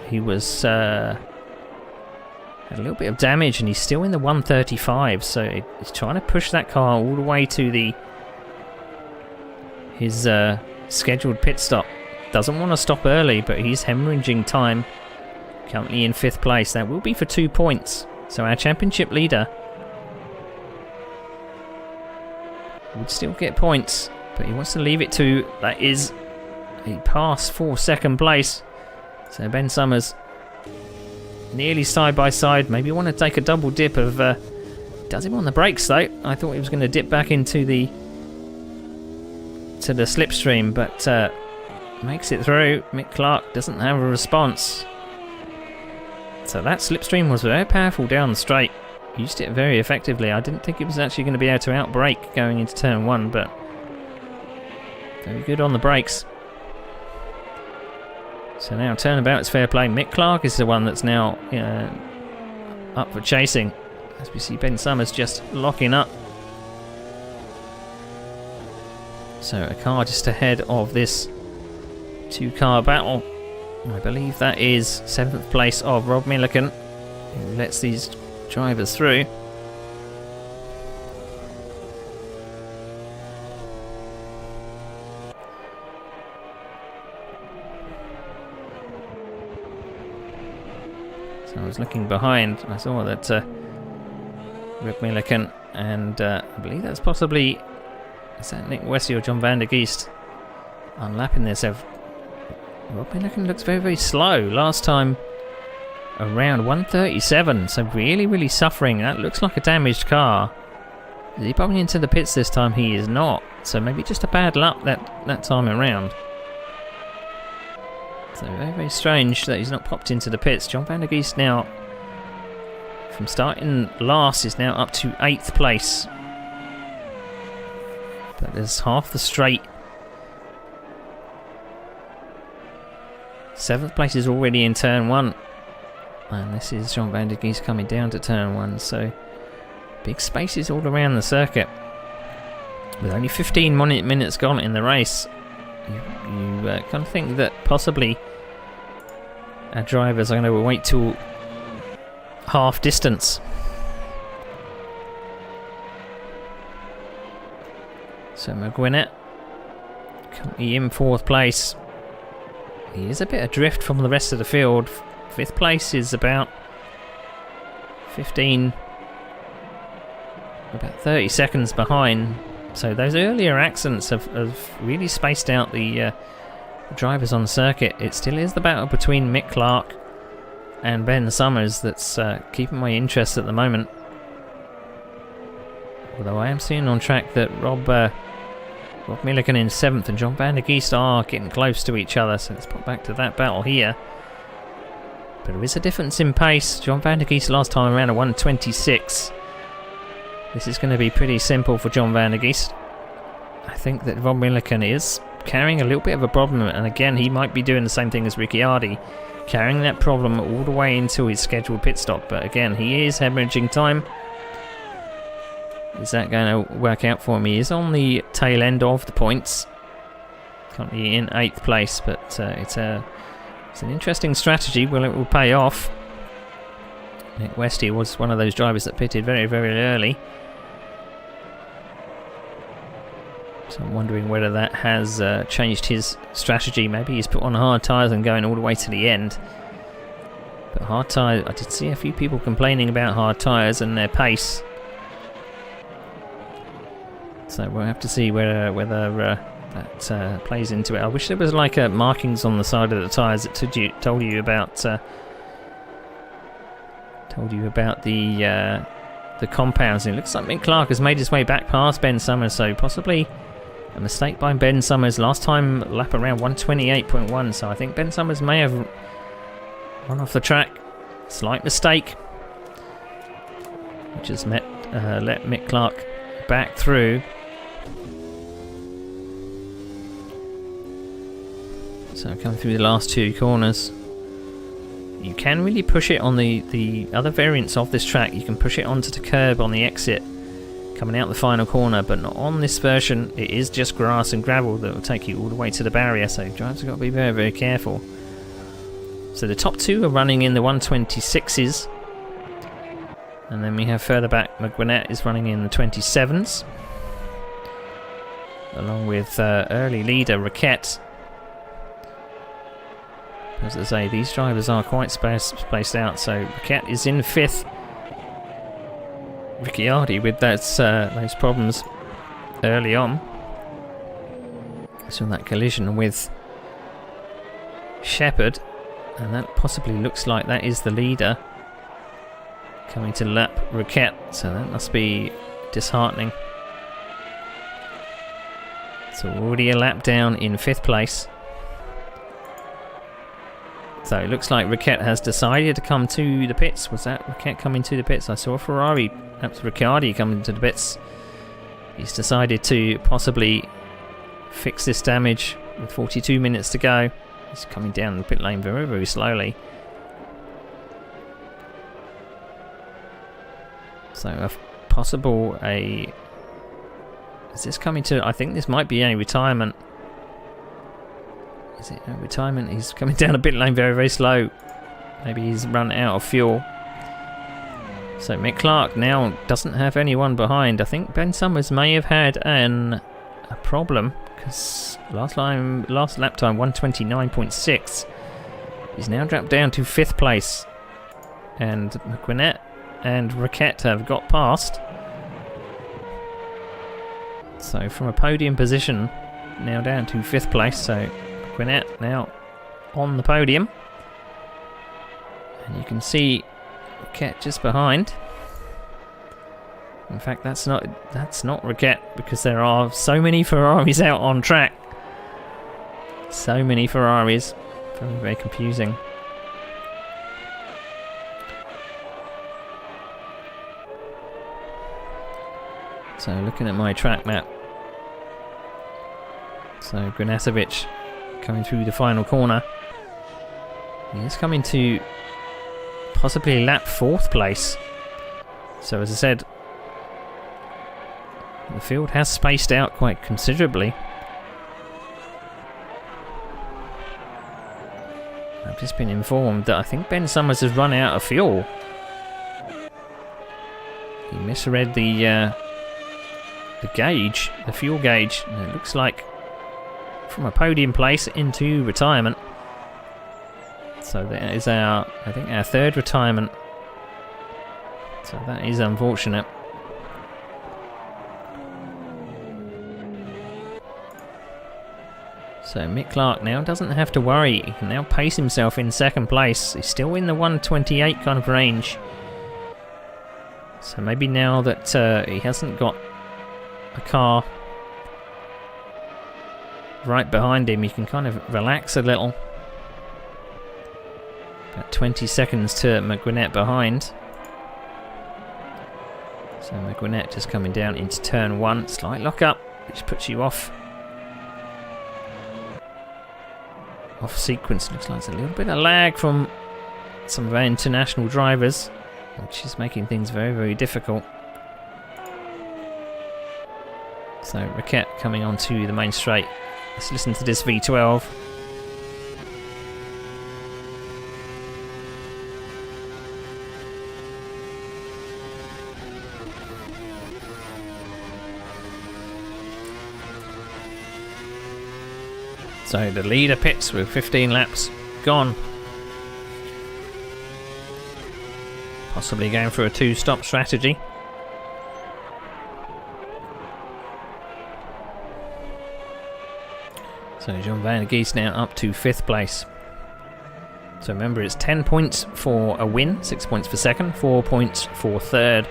[SPEAKER 1] he was had a little bit of damage and he's still in the 135, so he's trying to push that car all the way to his scheduled pit stop. Doesn't want to stop early, but he's hemorrhaging time. Currently in 5th place. That will be for 2 points. So our championship leader would still get points, but he wants to leave it to, that is a pass for 2nd place. So Ben Summers nearly side by side. Maybe want to take a double dip of does him on the brakes though. I thought he was going to dip back into the slipstream, but makes it through. Mick Clark doesn't have a response. So that slipstream was very powerful down the straight. Used it very effectively. I didn't think it was actually going to be able to outbrake going into turn 1, but very good on the brakes. So now turnabout is fair play. Mick Clark is the one that's now up for chasing. As we see Ben Summers just locking up. So a car just ahead of this 2-car battle. I believe that is 7th place of Rob Milliken, who lets these drivers through. So I was looking behind, I saw that Rob Milliken, and I believe that's possibly, is that Nick Westy or John van der Geest unlapping this? Rob Milliken looks very, very slow. Last time around 137, so really suffering. That looks like a damaged car. Is he probably into the pits this time? He is not. So maybe just a bad luck that time around. So very, very strange that he's not popped into the pits. John van der Geest now, from starting last, is now up to 8th place. But there's half the straight. 7th place is already in turn 1. And this is John van der Geest coming down to turn 1. So big spaces all around the circuit. With only 15 minutes gone in the race, you kind of think that possibly our drivers are going to wait till half distance. So McGuinnett currently in 4th place. He is a bit adrift from the rest of the field. 5th place is about 15, about 30 seconds behind. So those earlier accidents have really spaced out the drivers on the circuit. It still is the battle between Mick Clark and Ben Summers that's keeping my interest at the moment. Although I am seeing on track that Rob Milliken in 7th and John van der Geest are getting close to each other. So let's pop back to that battle here. But there is a difference in pace. John van der Geest last time around a 1:26. This is going to be pretty simple for John van der Geest. I think that Rob Milliken is carrying a little bit of a problem, and again he might be doing the same thing as Ricciardi, carrying that problem all the way into his scheduled pit stop. But again, he is hemorrhaging time. Is that going to work out for him? He is on the tail end of the points, currently in 8th place, but it's an interesting strategy. Well, it will pay off. Nick Westy was one of those drivers that pitted very, very early. So I'm wondering whether that has changed his strategy. Maybe he's put on hard tyres and going all the way to the end. But hard tyres, I did see a few people complaining about hard tyres and their pace. So we'll have to see whether that plays into it. I wish there was like markings on the side of the tyres that told you about the compounds. And it looks like Mick Clark has made his way back past Ben Summers, so possibly a mistake by Ben Summers. Last time lap around 128.1, so I think Ben Summers may have run off the track. Slight mistake, which has let Mick Clark back through. So coming through the last 2 corners. You can really push it on the other variants of this track. You can push it onto the curb on the exit coming out the final corner, but not on this version. It is just grass and gravel that will take you all the way to the barrier, so drivers have got to be very, very careful. So the top 2 are running in the 126s, and then we have further back McGuinnett is running in the 27s, along with early leader Raquette. As I say, these drivers are quite spaced out, so Raquette is in 5th. Ricciardi with those problems early on. So that collision with Shepherd, and that possibly looks like that is the leader coming to lap Raquette, so that must be disheartening. So already a lap down in 5th place. So it looks like Raquette has decided to come to the pits. Was that Raquette coming to the pits? I saw a Ferrari, perhaps Ricciardi, coming to the pits. He's decided to possibly fix this damage with 42 minutes to go. He's coming down the pit lane very, very slowly. So a possible is this coming to, I think this might be a retirement. Is it a retirement? He's coming down a pit lane very, very slow. Maybe he's run out of fuel. So Mick Clark now doesn't have anyone behind. I think Ben Summers may have had a problem, because last lap time 129.6. He's now dropped down to 5th place, and McGuinnett and Raquette have got past. So from a podium position now down to 5th place. So McGuinnett now on the podium, and you can see Raquette just behind. In fact, that's not Raquette, because there are so many Ferraris out on track. So many Ferraris. Very, very confusing. So looking at my track map. So Granacevic coming through the final corner. He's coming to possibly lap 4th place. So as I said, the field has spaced out quite considerably. I've just been informed that I think Ben Summers has run out of fuel. He misread the gauge, the fuel gauge, and it looks like from a podium place into retirement. So that is our 3rd retirement. So that is unfortunate. So Mick Clark now doesn't have to worry. He can now pace himself in 2nd place. He's still in the 1:28 kind of range. So maybe now that he hasn't got a car right behind him, he can kind of relax a little. About 20 seconds to McGuinnett behind. So McGuinnett just coming down into turn 1. Slight lock up, which puts you off sequence. Looks like there's a little bit of lag from some of our international drivers, which is making things very, very difficult. So Raquette coming onto the main straight. Let's listen to this V12. So the leader pits with 15 laps gone. Possibly going for a 2-stop strategy. So John Van der Geest now up to 5th place. So remember, it's 10 points for a win, 6 points for 2nd, 4 points for 3rd,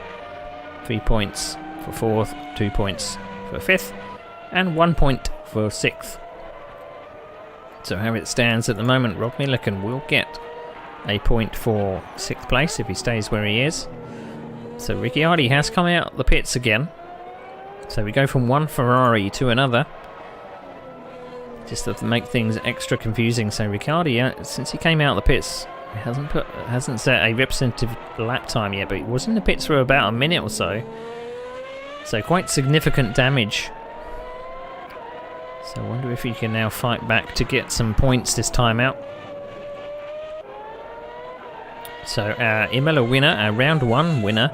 [SPEAKER 1] 3 points for 4th, 2 points for 5th, and 1 point for 6th. So how it stands at the moment, Rob Milliken will get a point for 6th place if he stays where he is. So Ricciardi has come out the pits again. So we go from one Ferrari to another. Just to make things extra confusing. So Ricciardi, since he came out the pits, he hasn't set a representative lap time yet, but he was in the pits for about a minute or so. So quite significant damage. So I wonder if he can now fight back to get some points this time out. So our Imola winner, our round 1 winner,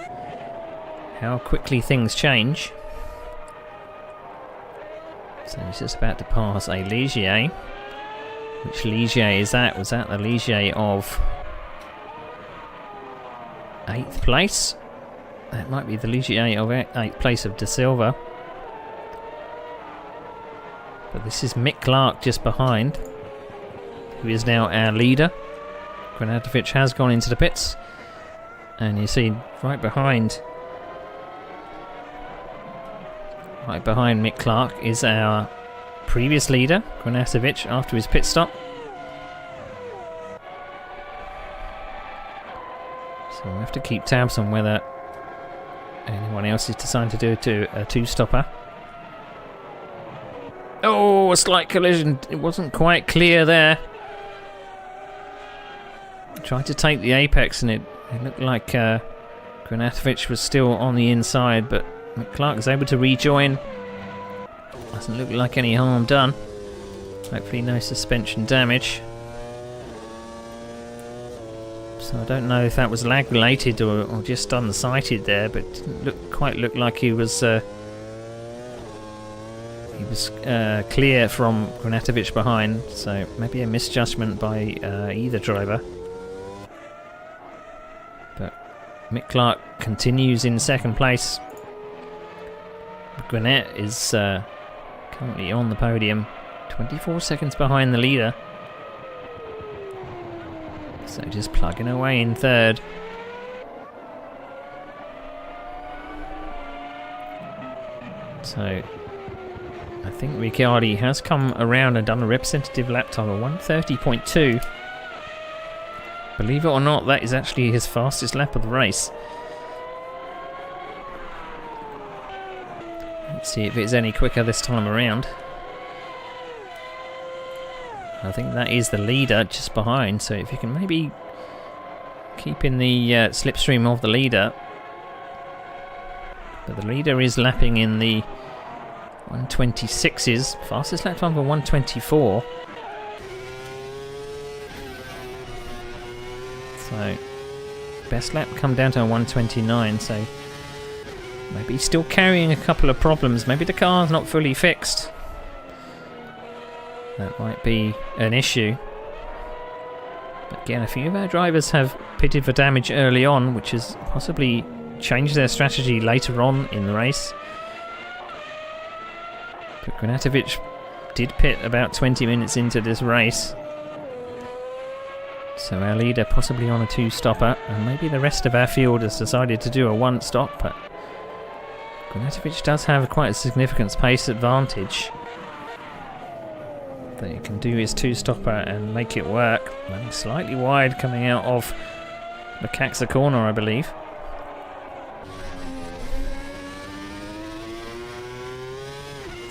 [SPEAKER 1] how quickly things change. So he's just about to pass a Ligier. Which Ligier is that? Was that the Ligier of 8th place? That might be the Ligier of 8th place of De Silva. But this is Mick Clark just behind, who is now our leader. Granadovic has gone into the pits, and you see right behind Mick Clark is our previous leader, Granadovic, after his pit stop. So we'll have to keep tabs on whether anyone else is deciding to do a 2-stopper. Oh, a slight collision. It wasn't quite clear there. Tried to take the apex and it looked like Granadovic was still on the inside, but Clark is able to rejoin. Doesn't look like any harm done. Hopefully no suspension damage. So I don't know if that was lag related or just unsighted there, but it didn't quite look like he was clear from Granadovic behind, so maybe a misjudgment by either driver. But Mick Clark continues in 2nd place. Gwinnett is currently on the podium, 24 seconds behind the leader. So just plugging away in 3rd. So I think Ricciardi has come around and done a representative lap time of 1:30.2. Believe it or not, that is actually his fastest lap of the race. Let's see if it's any quicker this time around. I think that is the leader just behind, so if you can maybe keep in the slipstream of the leader. But the leader is lapping in the 1:26s, fastest lap time for 1:24. So best lap come down to a 1:29, so maybe still carrying a couple of problems. Maybe the car's not fully fixed. That might be an issue. But again, a few of our drivers have pitted for damage early on, which has possibly changed their strategy later on in the race. But Granatovic did pit about 20 minutes into this race. So our leader possibly on a 2-stopper, and maybe the rest of our field has decided to do a 1-stop, but Granatovic does have quite a significant pace advantage. That he can do his 2-stopper and make it work. Running slightly wide coming out of the Caxa corner, I believe.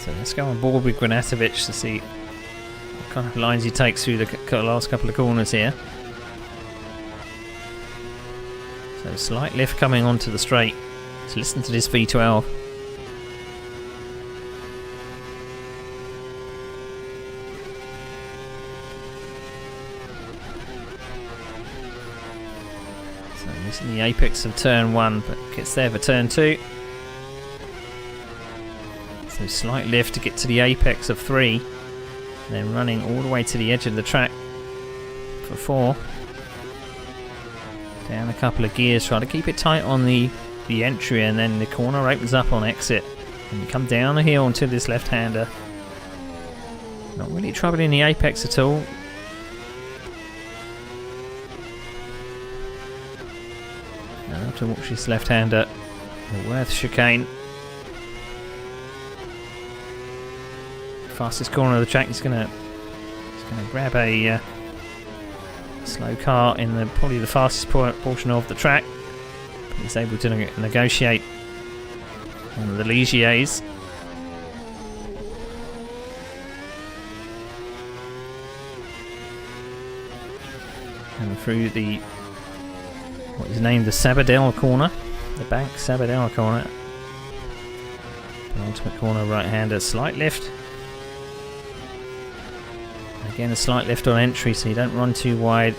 [SPEAKER 1] So let's go on board with Granatovic to see what kind of lines he takes through the last couple of corners here. So slight lift coming onto the straight. Let's listen to this V12. So missing the apex of turn 1, but gets there for turn 2. So slight lift to get to the apex of 3, then running all the way to the edge of the track for 4. Down a couple of gears, try to keep it tight on the entry, and then the corner opens up on exit. And you come down the hill onto this left-hander. Not really troubling the apex at all. Now have to watch this left-hander. The Worth chicane. Fastest corner of the track. He's gonna grab a slow car in the probably the fastest portion of the track. But he's able to negotiate on the Ligiers. And through the what is named the Sabadell corner, the Bank Sabadell corner. Penultimate corner, right-hander, slight lift. Again, a slight lift on entry so you don't run too wide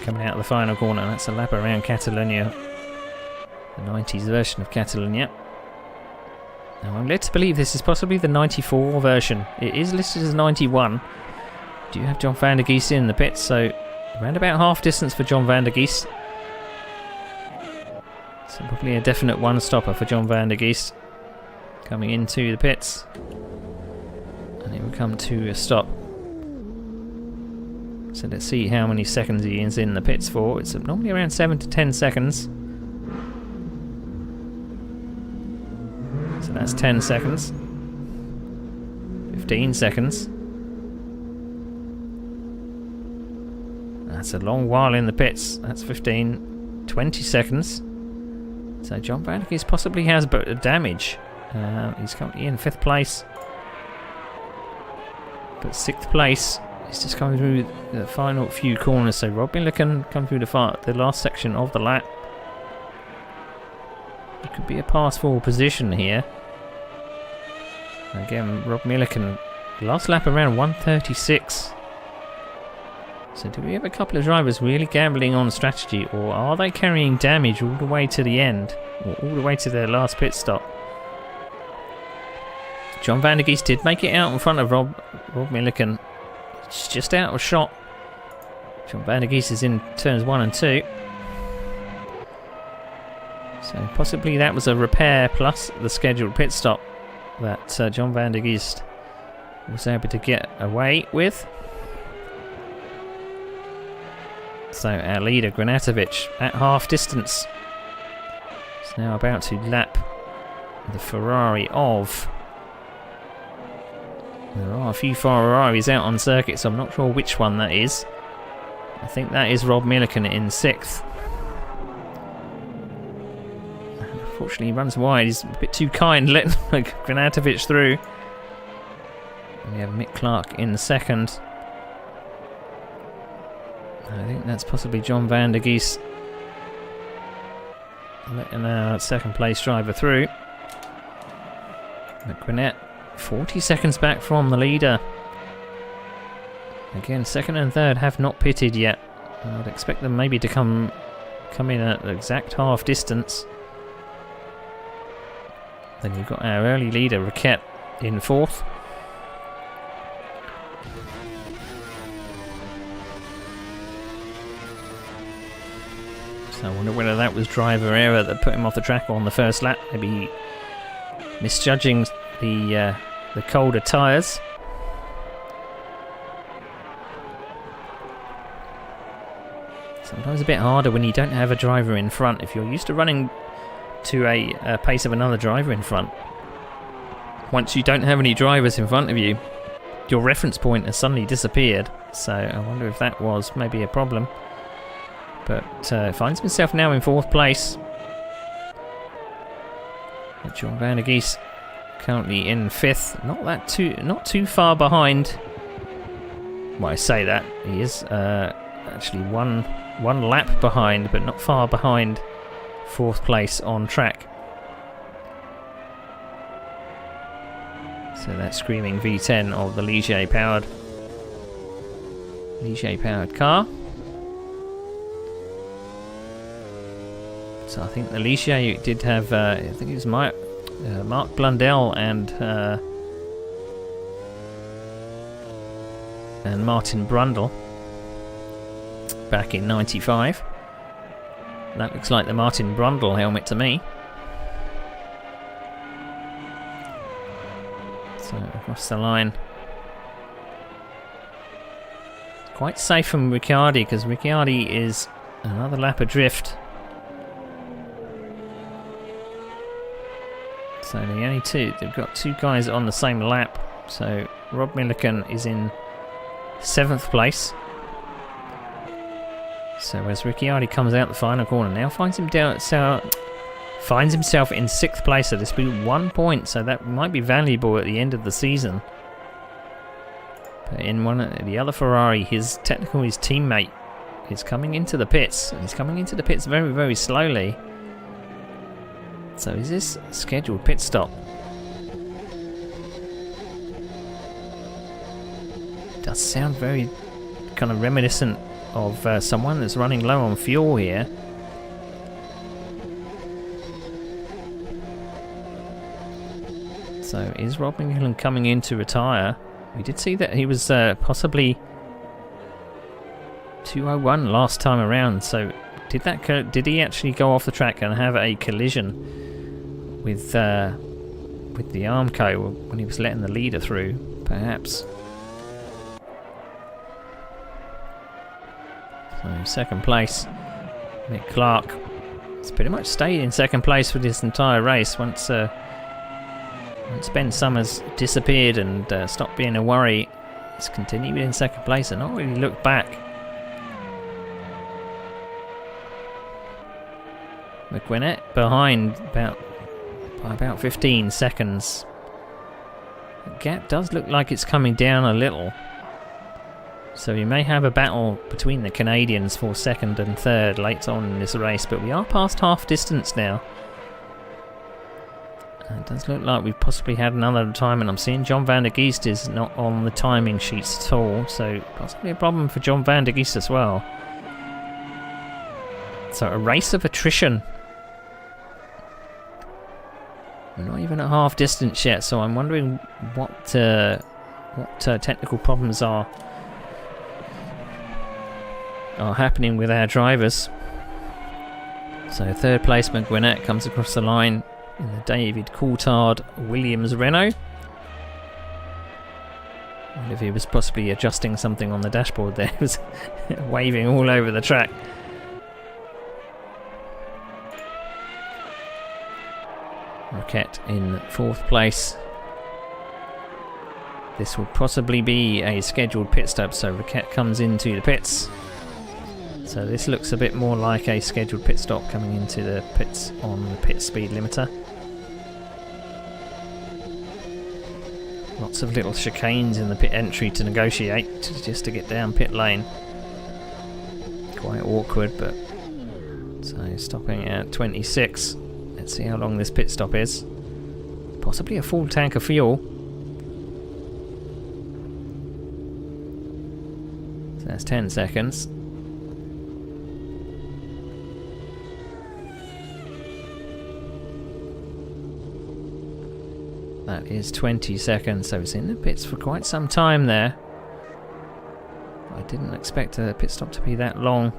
[SPEAKER 1] coming out of the final corner. That's a lap around Catalunya, the 90s version of Catalunya. Now I'm led to believe this is possibly the 94 version. It is listed as 91. Do you have John van der Geest in the pits? So around about half distance for John van der Geest. So probably a definite 1-stopper for John van der Geest coming into the pits. And it will come to a stop. So let's see how many seconds he is in the pits for. It's normally around 7 to 10 seconds. So that's 10 seconds. 15 seconds. That's a long while in the pits. That's 15. 20 seconds. So John van der Geest possibly has a bit of damage. He's currently in 5th place. But 6th place. He's just coming through the final few corners, so Rob Miller can come through the last section of the lap. It could be a pass forward position here. Again, Rob Miller can last lap around 1:36. So do we have a couple of drivers really gambling on strategy, or are they carrying damage all the way to the end, or all the way to their last pit stop? John van der Geest did make it out in front of Rob Milliken. It's just out of shot. John van der Geest is in turns 1 and 2. So possibly that was a repair plus the scheduled pit stop that John van der Geest was able to get away with. So our leader Granatovic at half distance is now about to lap the Ferrari of There are a few Ferraris out on circuit, so I'm not sure which one that is. I think that is Rob Milliken in 6th. Unfortunately, he runs wide. He's a bit too kind, letting Granatovic through. And we have Mick Clark in 2nd. I think that's possibly John van der Geest letting our 2nd place driver through. McGuinnett 40 seconds back from the leader. Again, 2nd and 3rd have not pitted yet. I'd expect them maybe to come in at the exact half distance. Then you've got our early leader, Raquette, in 4th. So I wonder whether that was driver error that put him off the track on the first lap. Maybe misjudging the colder tyres. Sometimes a bit harder when you don't have a driver in front. If you're used to running to a pace of another driver in front, once you don't have any drivers in front of you, your reference point has suddenly disappeared. So I wonder if that was maybe a problem. But finds himself now in 4th place. John van der Geest currently in 5th. Not too far behind. Well, I say that he is actually one lap behind, but not far behind 4th place on track. So that screaming V10 of the Ligier powered car. So I think the Ligier did have, I think it was Mark Blundell and Martin Brundle back in '95. That looks like the Martin Brundle helmet to me. So across the line. It's quite safe from Ricciardi, because Ricciardi is another lap adrift. So the only two, they've got 2 guys on the same lap. So Rob Milliken is in 7th place. So as Ricciardi comes out the final corner now, finds himself in 6th place. So this will be 1 point, so that might be valuable at the end of the season. But in the other Ferrari, his teammate is coming into the pits. And he's coming into the pits very, very slowly. So is this a scheduled pit stop? It does sound very kind of reminiscent of someone that's running low on fuel here. So is Rob Milliken coming in to retire? We did see that he was possibly 201 last time around. So did he actually go off the track and have a collision with the Armco when he was letting the leader through, perhaps? So 2nd place, Mick Clark. It's pretty much stayed in 2nd place for this entire race. Once Ben Summers disappeared and stopped being a worry, he's continued in 2nd place and not really looked back. McGuinnett behind by about 15 seconds. The gap does look like it's coming down a little. So we may have a battle between the Canadians for 2nd and 3rd later on in this race, but we are past half distance now. It does look like we've possibly had another time, and I'm seeing John van der Geest is not on the timing sheets at all, so possibly a problem for John van der Geest as well. So a race of attrition. We're not even at half distance yet, so I'm wondering what technical problems are happening with our drivers. So 3rd place McGuinnett comes across the line in the David Coulthard Williams Renault. I wonder if he was possibly adjusting something on the dashboard there. He was waving all over the track. Raquette in 4th place. This will possibly be a scheduled pit stop, so Raquette comes into the pits. So this looks a bit more like a scheduled pit stop coming into the pits on the pit speed limiter. Lots of little chicanes in the pit entry to negotiate, just to get down pit lane. Quite awkward, but... So stopping at 26. Let's see how long this pit stop is. Possibly a full tank of fuel. So that's 10 seconds. That is 20 seconds, so it's in the pits for quite some time there. I didn't expect a pit stop to be that long.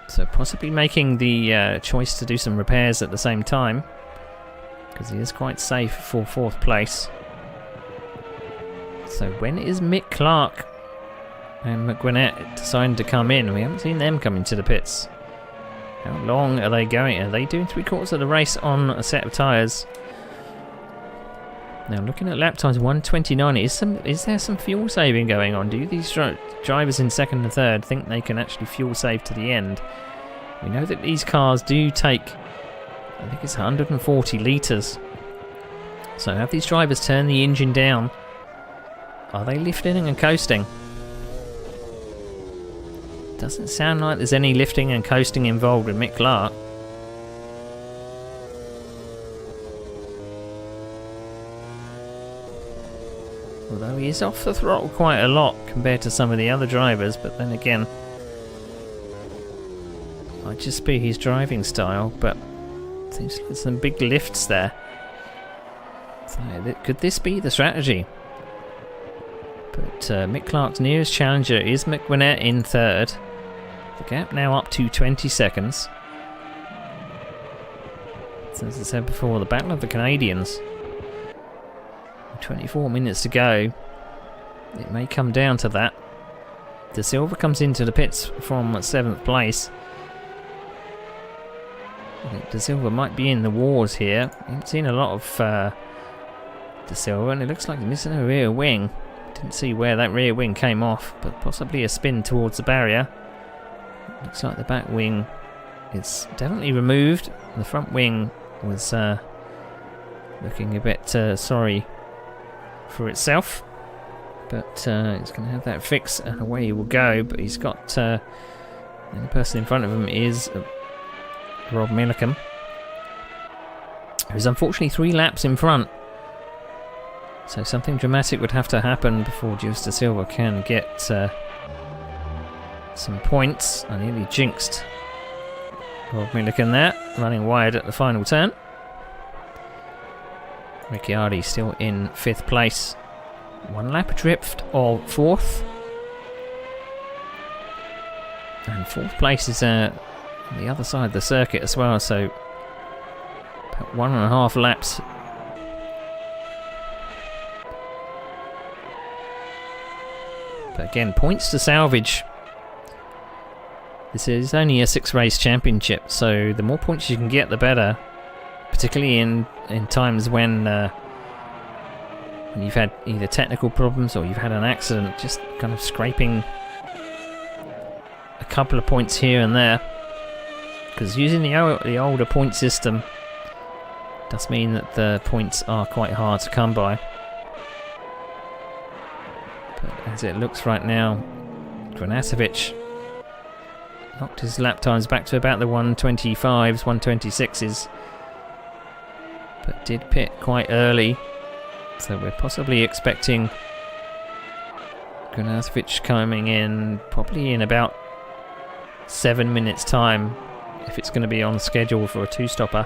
[SPEAKER 1] So possibly making the choice to do some repairs at the same time, because he is quite safe for 4th place. So when is Mick Clark and McGuinnett deciding to come in? We haven't seen them come into the pits. How long are they going? Are they doing 3/4 of the race on a set of tyres? Now looking at lap times, 1:29. Is there some fuel saving going on? Do these drivers in 2nd and 3rd think they can actually fuel save to the end? We know that these cars do take, I think it's 140 litres. So have these drivers turned the engine down? Are they lifting and coasting? Doesn't sound like there's any lifting and coasting involved with Mick Clark. Although he is off the throttle quite a lot compared to some of the other drivers, but then again, might just be his driving style, but seems like some big lifts there. So could this be the strategy? But Mick Clark's nearest challenger is McGuinnett in 3rd. The gap now up to 20 seconds. So as I said before, the Battle of the Canadians. 24 minutes to go. It may come down to that. De Silva comes into the pits from 7th place. I think De Silva might be in the wars here. I haven't seen a lot of De Silva, and it looks like he's missing a rear wing. Didn't see where that rear wing came off, but possibly a spin towards the barrier. Looks like the back wing is definitely removed. The front wing was looking a bit sorry for itself, but he's going to have that fix and away he will go. But he's got the person in front of him is Rob Milliken, who's unfortunately 3 laps in front. So something dramatic would have to happen before Gilles de Silva can get some points. I nearly jinxed Rob Milliken there, running wide at the final turn. Ricciardi still in 5th place. 1 lap adrift of 4th. And 4th place is on the other side of the circuit as well, so about 1.5 laps. But again, points to salvage. This is only a 6-race championship, so the more points you can get, the better. Particularly in times when you've had either technical problems or you've had an accident, just kind of scraping a couple of points here and there. Because using the older point system does mean that the points are quite hard to come by. But as it looks right now, Granacevic knocked his lap times back to about the 125s, 126s. But did pit quite early, so we're possibly expecting Granacevic coming in probably in about 7 minutes time, if it's going to be on schedule for a 2-stopper.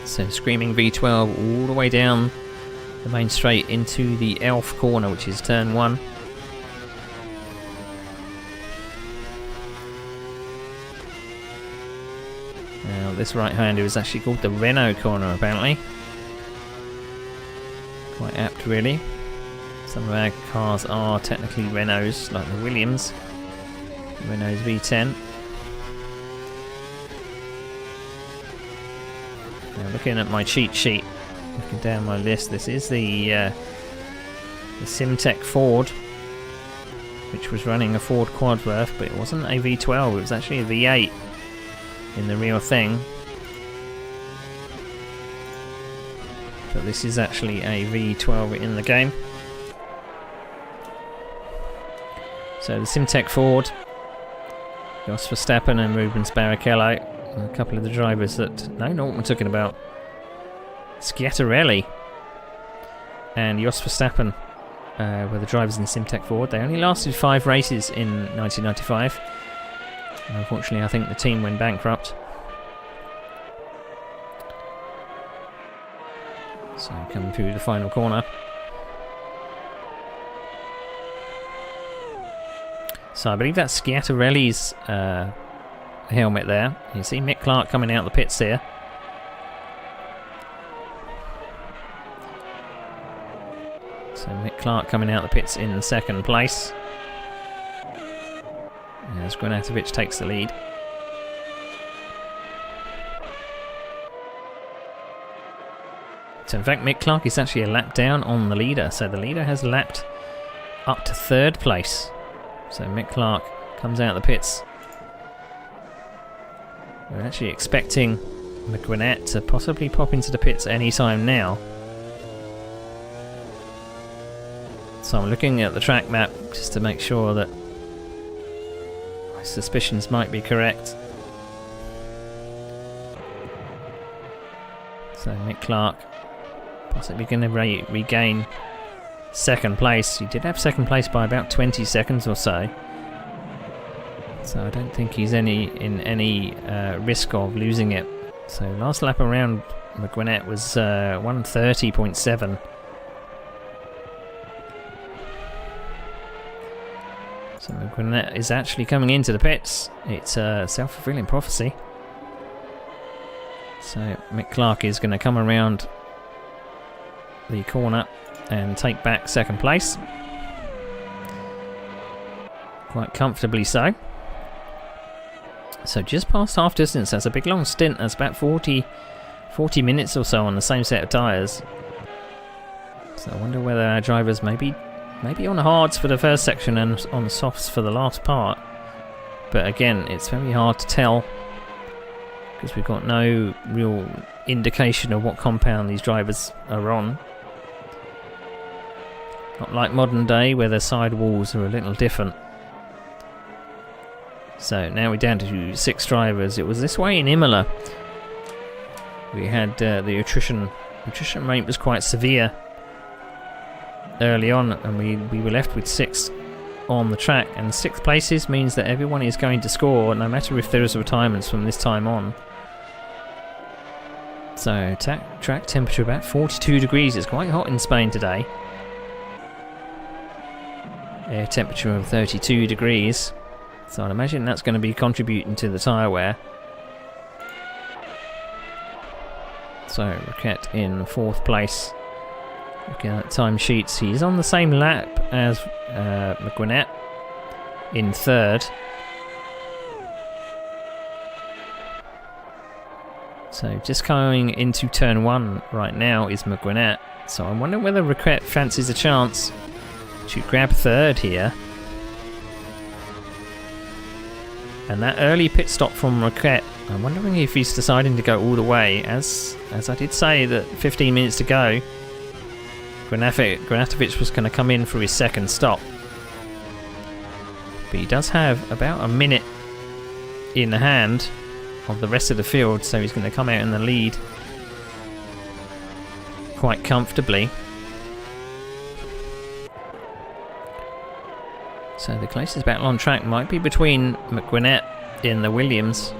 [SPEAKER 1] So screaming V12 all the way down the main straight into the Elf corner, which is turn 1. Now this right-hander is actually called the Renault corner apparently. Quite apt really. Some of our cars are technically Renaults, like the Williams. Renault's V10. Now looking at my cheat sheet, looking down my list, this is the Simtech Ford, which was running a Ford Quadworth, but it wasn't a V12, it was actually a V8 in the real thing. But this is actually a V12 in the game. So the Simtech Ford, Jos Verstappen and Rubens Barrichello, a couple of the drivers that know what we're talking about. Schiatarelli and Jos Verstappen were the drivers in the Simtech Ford. They only lasted 5 races in 1995. Unfortunately, I think the team went bankrupt. So coming through the final corner. So I believe that's Schiatarelli's helmet there. You see Mick Clark coming out the pits here. So Mick Clark coming out the pits in 2nd place. As Granatovic takes the lead. So in fact Mick Clark is actually a lap down on the leader. So the leader has lapped up to 3rd place. So Mick Clark comes out the pits. We're actually expecting McGuinnett to possibly pop into the pits any time now. So I'm looking at the track map just to make sure that my suspicions might be correct. So Mick Clark possibly going to regain 2nd place. He did have 2nd place by about 20 seconds or so. So I don't think he's in any risk of losing it. So last lap around McGuinnett was 1:30.7. So McGuinnett is actually coming into the pits. It's a self-fulfilling prophecy. So Mick Clark is going to come around the corner and take back 2nd place. Quite comfortably so. So just past half distance, that's a big long stint. That's about 40 minutes or so on the same set of tyres. So I wonder whether our drivers maybe on the hards for the first section and on the softs for the last part. But again, it's very hard to tell because we've got no real indication of what compound these drivers are on. Not like modern day where the sidewalls are a little different. So now we're down to 6 drivers. It was this way in Imola. We had the attrition rate was quite severe early on, and we were left with 6 on the track. And 6 places means that everyone is going to score, no matter if there is retirements from this time on. So track temperature about 42 degrees. It's quite hot in Spain today. Air temperature of 32 degrees. So I'd imagine that's going to be contributing to the tyre wear. So Roquette in 4th place. Looking at time sheets, he's on the same lap as McGuinnett in 3rd. So just coming into turn 1 right now is McGuinnett. So I'm wondering whether Roquette fancies a chance to grab 3rd here. And that early pit stop from Roquette, I'm wondering if he's deciding to go all the way. As I did say that 15 minutes to go, Granatovic was going to come in for his 2nd stop. But he does have about a minute in the hand of the rest of the field, so he's going to come out in the lead quite comfortably. So the closest battle on track might be between McGuinnett in the Williams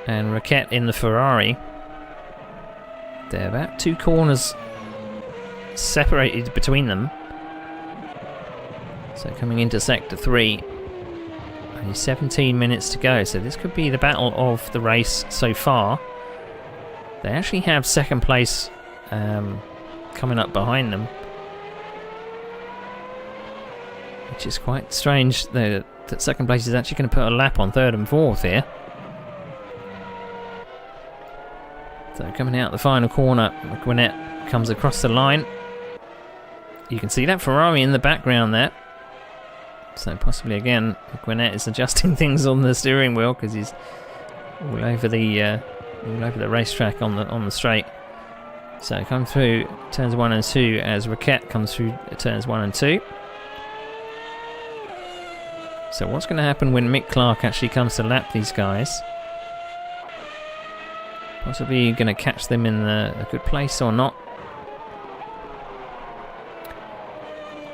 [SPEAKER 1] and Roquette in the Ferrari. They're about 2 corners separated between them. So coming into sector 3, only 17 minutes to go, so this could be the battle of the race so far. They actually have 2nd place coming up behind them, which is quite strange that 2nd place is actually going to put a lap on 3rd and 4th here. So coming out the final corner, Gwinnett comes across the line. You can see that Ferrari in the background there. So possibly again, Gwinnett is adjusting things on the steering wheel because he's all over the racetrack on the straight. So come through turns 1 and 2 as Raquette comes through turns 1 and 2. So what's going to happen when Mick Clark actually comes to lap these guys? Possibly going to catch them in a good place or not.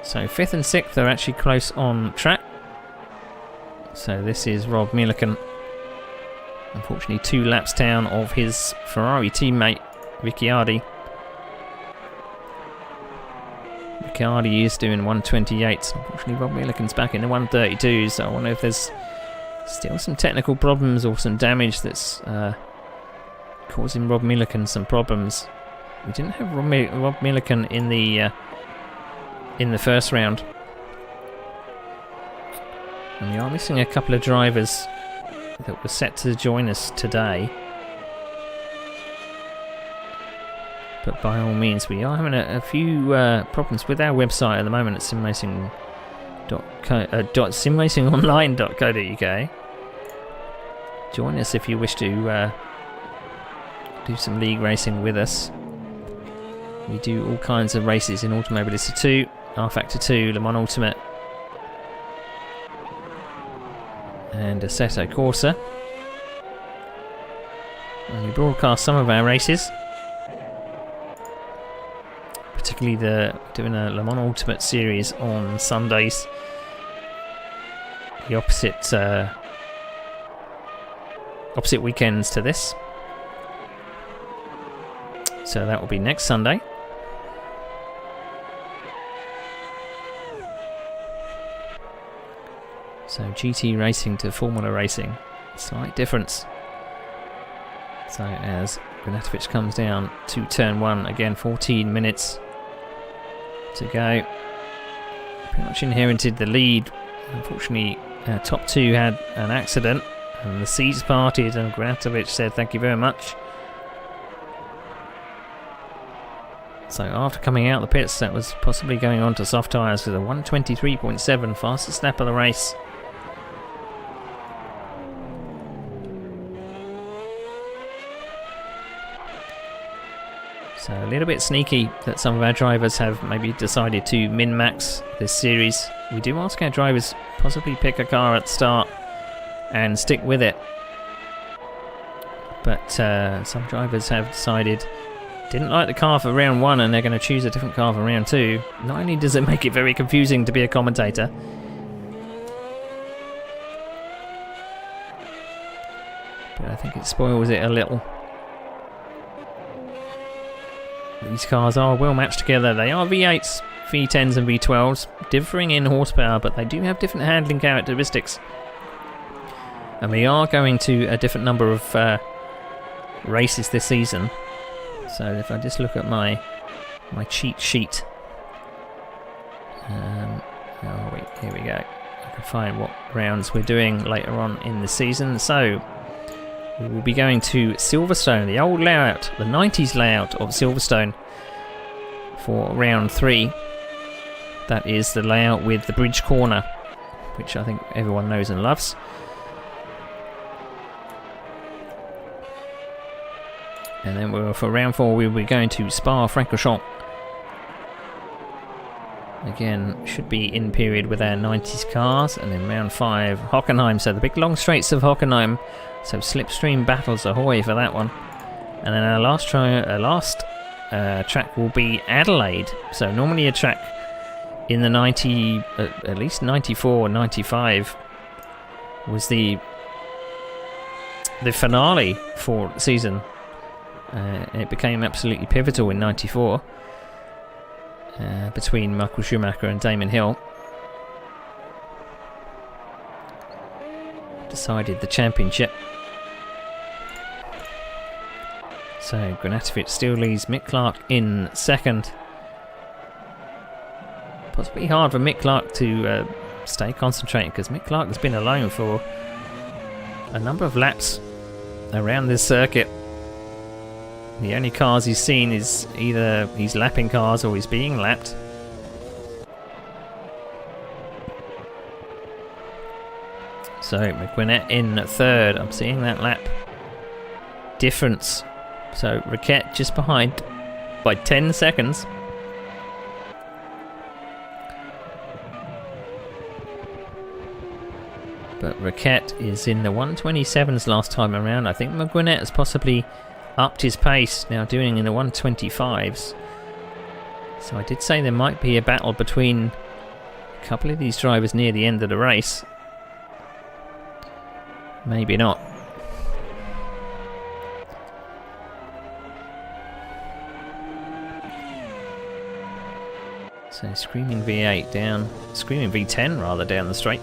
[SPEAKER 1] So 5th and 6th are actually close on track. So this is Rob Milliken. Unfortunately 2 laps down of his Ferrari teammate Ricciardi. Ricciardi is doing 128. Unfortunately Rob Milliken's back in the 132, so I wonder if there's still some technical problems or some damage that's causing Rob Milliken some problems. We didn't have Rob Milliken in the first round. And we are missing a couple of drivers that were set to join us today. But by all means, we are having a few problems with our website at the moment at simracingonline.co.uk. Join us if you wish to do some league racing with us. We do all kinds of races in Automobilista 2, R-Factor 2, Le Mans Ultimate, and Assetto Corsa. And we broadcast some of our races, particularly doing a Le Mans Ultimate series on Sundays, the opposite weekends to this. So that will be next Sunday. So GT racing to Formula racing, slight difference. So as Granatovic comes down to turn 1, again 14 minutes to go. Pretty much inherited the lead. Unfortunately, top 2 had an accident and the seats parted, and Granatovic said thank you very much. So after coming out the pits, that was possibly going on to soft tyres with a 123.7, fastest lap of the race. So a little bit sneaky that some of our drivers have maybe decided to min-max this series. We do ask our drivers possibly pick a car at the start and stick with it. But some drivers have decided didn't like the car for round 1 and they're going to choose a different car for round 2. Not only does it make it very confusing to be a commentator, but I think it spoils it a little. These cars are well matched together. They are V8s, V10s and V12s, differing in horsepower, but they do have different handling characteristics. And we are going to a different number of races this season. So if I just look at my cheat sheet, oh wait, here we go. I can find what rounds we're doing later on in the season. So we will be going to Silverstone, the old layout, the 90s layout of Silverstone for round 3. That is the layout with the bridge corner, which I think everyone knows and loves. And then for round 4 we'll be going to Spa-Francorchamps. Again, should be in period with our 90s cars. And then round 5, Hockenheim, so the big long straights of Hockenheim. So slipstream battles ahoy for that one. And then our last track will be Adelaide. So normally a track in the 90, at least 94 or 95 was the finale for the season. It became absolutely pivotal in 94 between Michael Schumacher and Damon Hill. Decided the championship. So Granatovic still leads Mick Clark in second. Possibly hard for Mick Clark to stay concentrated, because Mick Clark has been alone for a number of laps around this circuit. The only cars he's seen is either he's lapping cars or he's being lapped. So McGuinnett in 3rd. I'm seeing that lap difference. So Riquet just behind by 10 seconds. But Riquet is in the 127s last time around. I think McGuinnett has possibly upped his pace, now doing in the 125s. So I did say there might be a battle between a couple of these drivers near the end of the race. Maybe not. So Screaming V8 down, Screaming V10 rather, down the straight.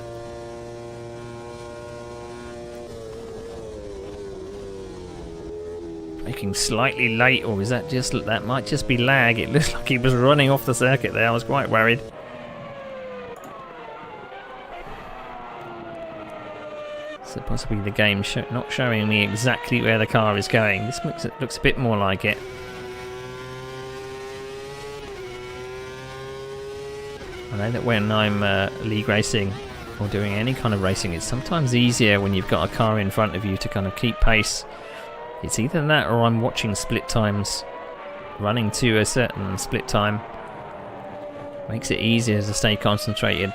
[SPEAKER 1] Braking slightly late, or is that just, that might just be lag? It looks like he was running off the circuit there. I was quite worried. So possibly the game not showing me exactly where the car is going. This looks a bit more like it. I know that when I'm league racing or doing any kind of racing, it's sometimes easier when you've got a car in front of you to kind of keep pace. It's either that or I'm watching split times, running to a certain split time. Makes it easier to stay concentrated,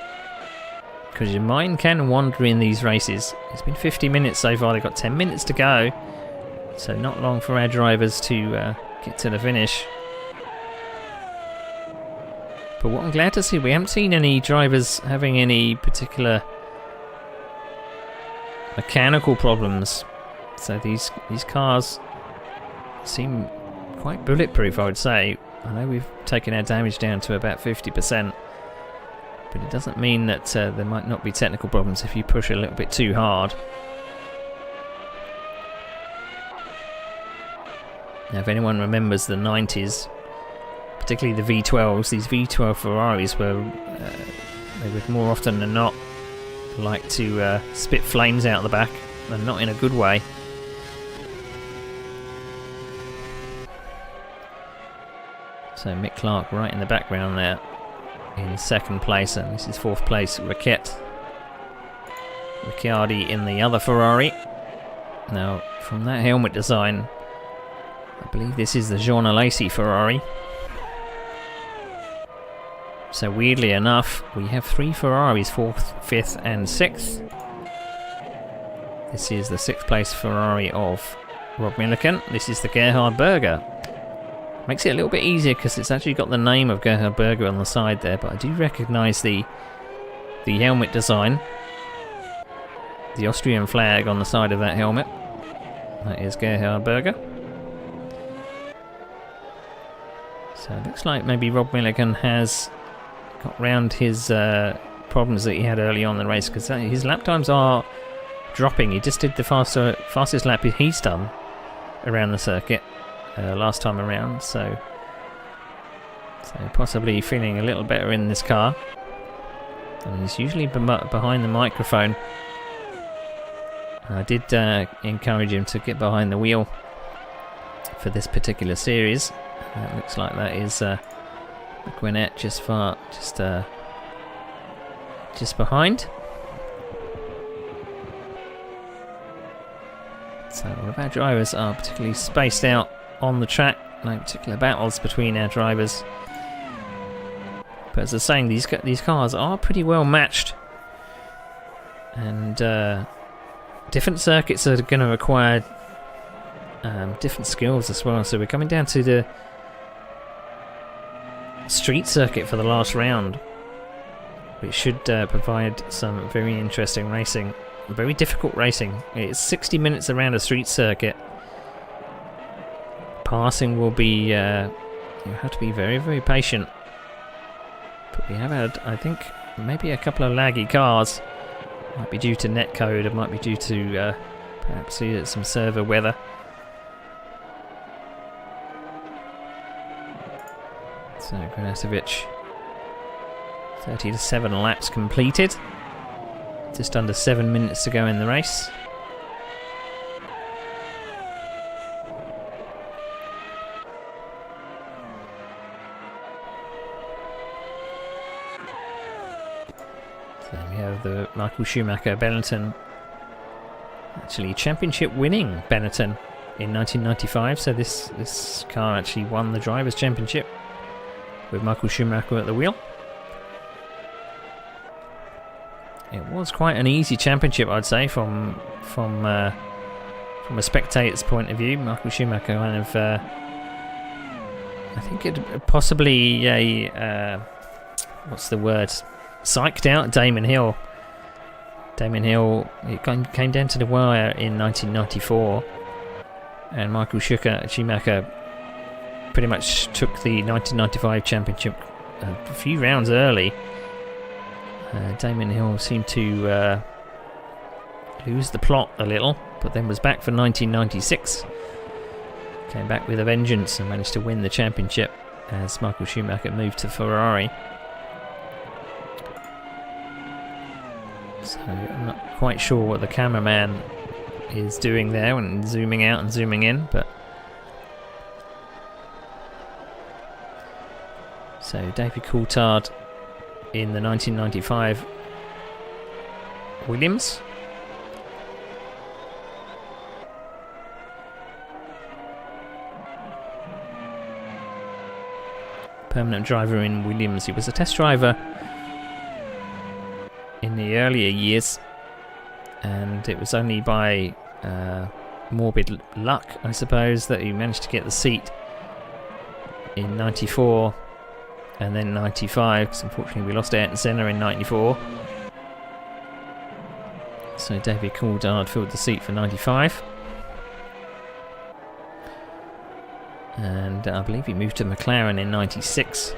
[SPEAKER 1] because your mind can wander in these races. It's been 50 minutes so far, they've got 10 minutes to go, so not long for our drivers to get to the finish. But what I'm glad to see, we haven't seen any drivers having any particular mechanical problems. So these cars seem quite bulletproof, I would say. I know we've taken our damage down to about 50%, but it doesn't mean that there might not be technical problems if you push a little bit too hard. Now, if anyone remembers the 90s, particularly the V12s, these V12 Ferraris were, they would more often than not like to spit flames out the back, and not in a good way. So Mick Clark right in the background there in 2nd place, and this is 4th place Ricciardi in the other Ferrari. Now from that helmet design, I believe this is the Jean Alesi Ferrari. So weirdly enough, we have 3 Ferraris, 4th, 5th and 6th. This is the 6th place Ferrari of Rob Milliken. This is the Gerhard Berger. Makes it a little bit easier because it's actually got the name of Gerhard Berger on the side there, but I do recognise the helmet design. The Austrian flag on the side of that helmet. That is Gerhard Berger. So it looks like maybe Rob Milliken has got round his problems that he had early on in the race, because his lap times are dropping. He just did the fastest lap he's done around the circuit last time around, so possibly feeling a little better in this car. And he's usually behind the microphone. I did encourage him to get behind the wheel for this particular series. It looks like that is McGuinnett just behind. So all of our drivers are particularly spaced out on the track. No particular battles between our drivers. But as I was saying, these cars are pretty well matched, and different circuits are going to require different skills as well. So we're coming down to the street circuit for the last round, which should provide some very interesting racing, very difficult racing. It's 60 minutes around a street circuit. Passing will be, you have to be very, very patient. But we have had, I think, maybe a couple of laggy cars. Might be due to netcode, it might be due to perhaps some server weather. So Granasevic, 37 laps completed. Just under 7 minutes to go in the race. So we have the Michael Schumacher Benetton, actually championship winning Benetton in 1995. So this car actually won the Drivers' Championship with Michael Schumacher at the wheel. It was quite an easy championship, I'd say, from a spectator's point of view. Michael Schumacher kind of, I think it possibly what's the word? Psyched out Damon Hill. Damon Hill, it came down to the wire in 1994, and Michael Schumacher pretty much took the 1995 championship a few rounds early. Damon Hill seemed to lose the plot a little, but then was back for 1996. Came back with a vengeance and managed to win the championship as Michael Schumacher moved to Ferrari. So I'm not quite sure what the cameraman is doing there when zooming out and zooming in, but so David Coulthard in the 1995 Williams. Permanent driver in Williams. He was a test driver in the earlier years, and it was only by morbid luck, I suppose, that he managed to get the seat in 94 and then 95, because unfortunately we lost Ayrton Senna in 94. So David Coulthard filled the seat for 95. And I believe he moved to McLaren in 96.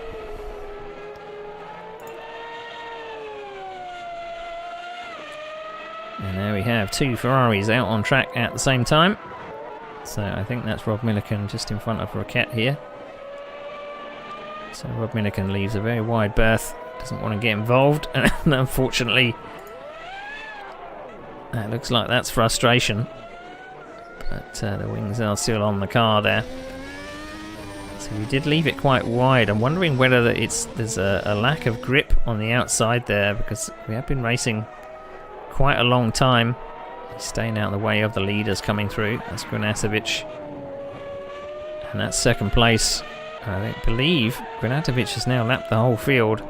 [SPEAKER 1] And there we have two Ferraris out on track at the same time. So I think that's Rob Millican just in front of Roquette here. So Rob Millican leaves a very wide berth, doesn't want to get involved, and unfortunately that looks like that's frustration. But the wings are still on the car there. So we did leave it quite wide. I'm wondering whether there's a lack of grip on the outside there, because we have been racing quite a long time. He's staying out of the way of the leaders coming through. That's Granatovic. And that's second place. I believe Granatovic has now lapped the whole field.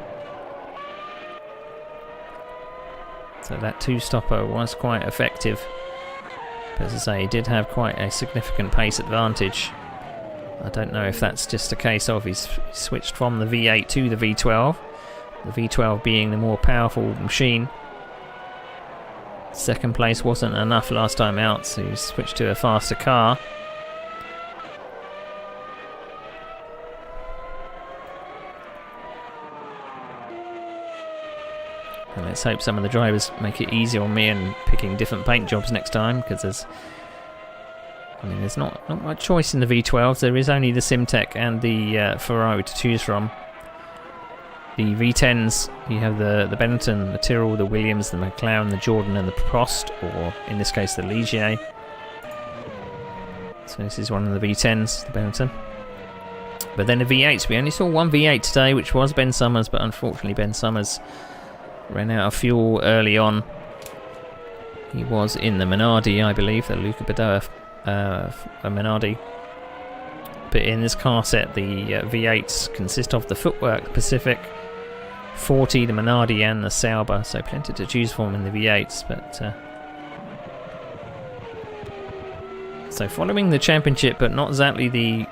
[SPEAKER 1] So that two-stopper was quite effective. But as I say, he did have quite a significant pace advantage. I don't know if that's just a case of he's switched from the V8 to the V12. The V12 being the more powerful machine. Second place wasn't enough last time out, so he switched to a faster car. And let's hope some of the drivers make it easier on me and picking different paint jobs next time, because there's not much choice in the V12s. There is only the Simtech and the Ferrari to choose from. The V10s, you have the Benetton, the Tyrrell, the Williams, the McLaren, the Jordan and the Prost, or in this case the Ligier. So this is one of the V10s, the Benetton. But then the V8s, we only saw one V8 today, which was Ben Summers, but unfortunately Ben Summers ran out of fuel early on. He was in the Minardi, I believe, the Luca Badoa Minardi. But in this car set, the V8s consist of the Footwork Pacific, 40, the Minardi and the Sauber, so plenty to choose from in the V8s. But so following the championship, but not exactly the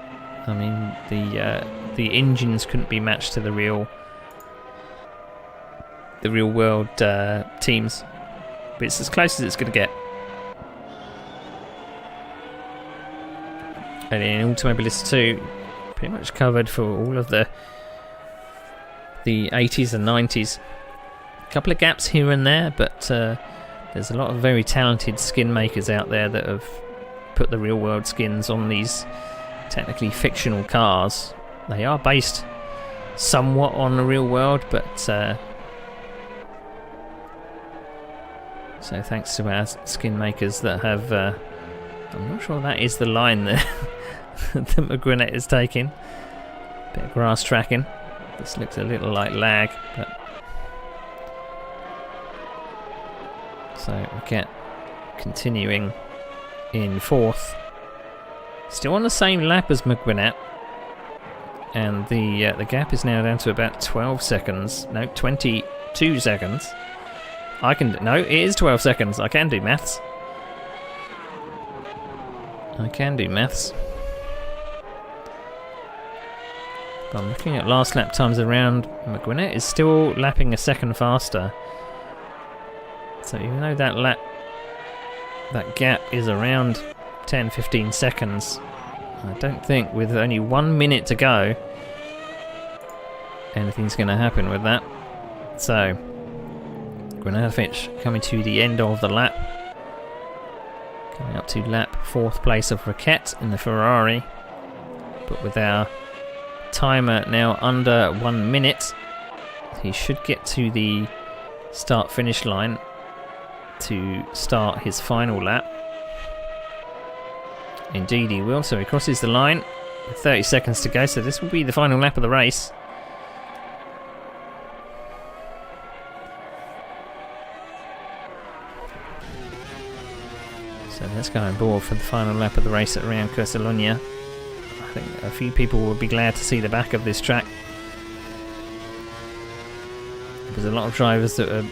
[SPEAKER 1] engines couldn't be matched to the real world teams, but it's as close as it's going to get. And in Automobilista 2, pretty much covered for all of the 80s and 90s. A couple of gaps here and there, but there's a lot of very talented skin makers out there that have put the real world skins on these technically fictional cars. They are based somewhat on the real world, but so thanks to our skin makers that have I'm not sure that is the line that that McGwinnett is taking. Bit of grass tracking. This looks a little like lag, but So Raquet continuing in 4th. Still on the same lap as McGuinnett. And the gap is now down to about 12 seconds. No, 22 seconds. No, it is 12 seconds. I can do maths. But I'm looking at last lap times around. McGuinnett is still lapping a second faster. So even though that gap is around 10-15 seconds, I don't think with only 1 minute to go anything's going to happen with that. So Granatovich coming to the end of the lap, coming up to lap 4th place of Raquet in the Ferrari, but with our timer now under 1 minute, he should get to the start finish line to start his final lap. Indeed he will, so he crosses the line with 30 seconds to go, so this will be the final lap of the race. So let's go on board for the final lap of the race around Catalunya. I think a few people will be glad to see the back of this track. There's a lot of drivers that are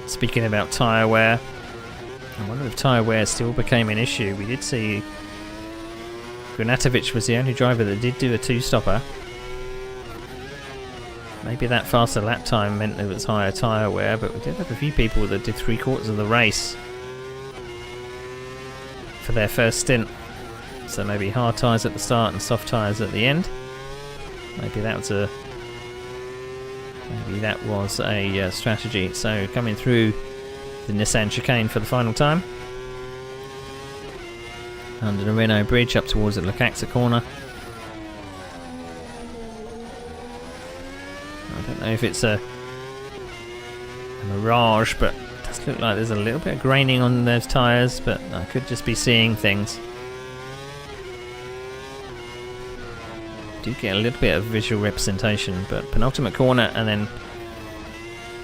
[SPEAKER 1] speaking about tyre wear. I wonder if tyre wear still became an issue. We did see Granatovich was the only driver that did do a 2-stopper. Maybe that faster lap time meant there was higher tyre wear, but we did have a few people that did 3/4 of the race for their first stint. So maybe hard tyres at the start and soft tyres at the end. Maybe that was a strategy. So coming through the Nissan chicane for the final time, under the Renault bridge up towards the Lecaxa corner. I don't know if it's a mirage, but it does look like there's a little bit of graining on those tyres, but I could just be seeing things. Do get a little bit of visual representation, but penultimate corner and then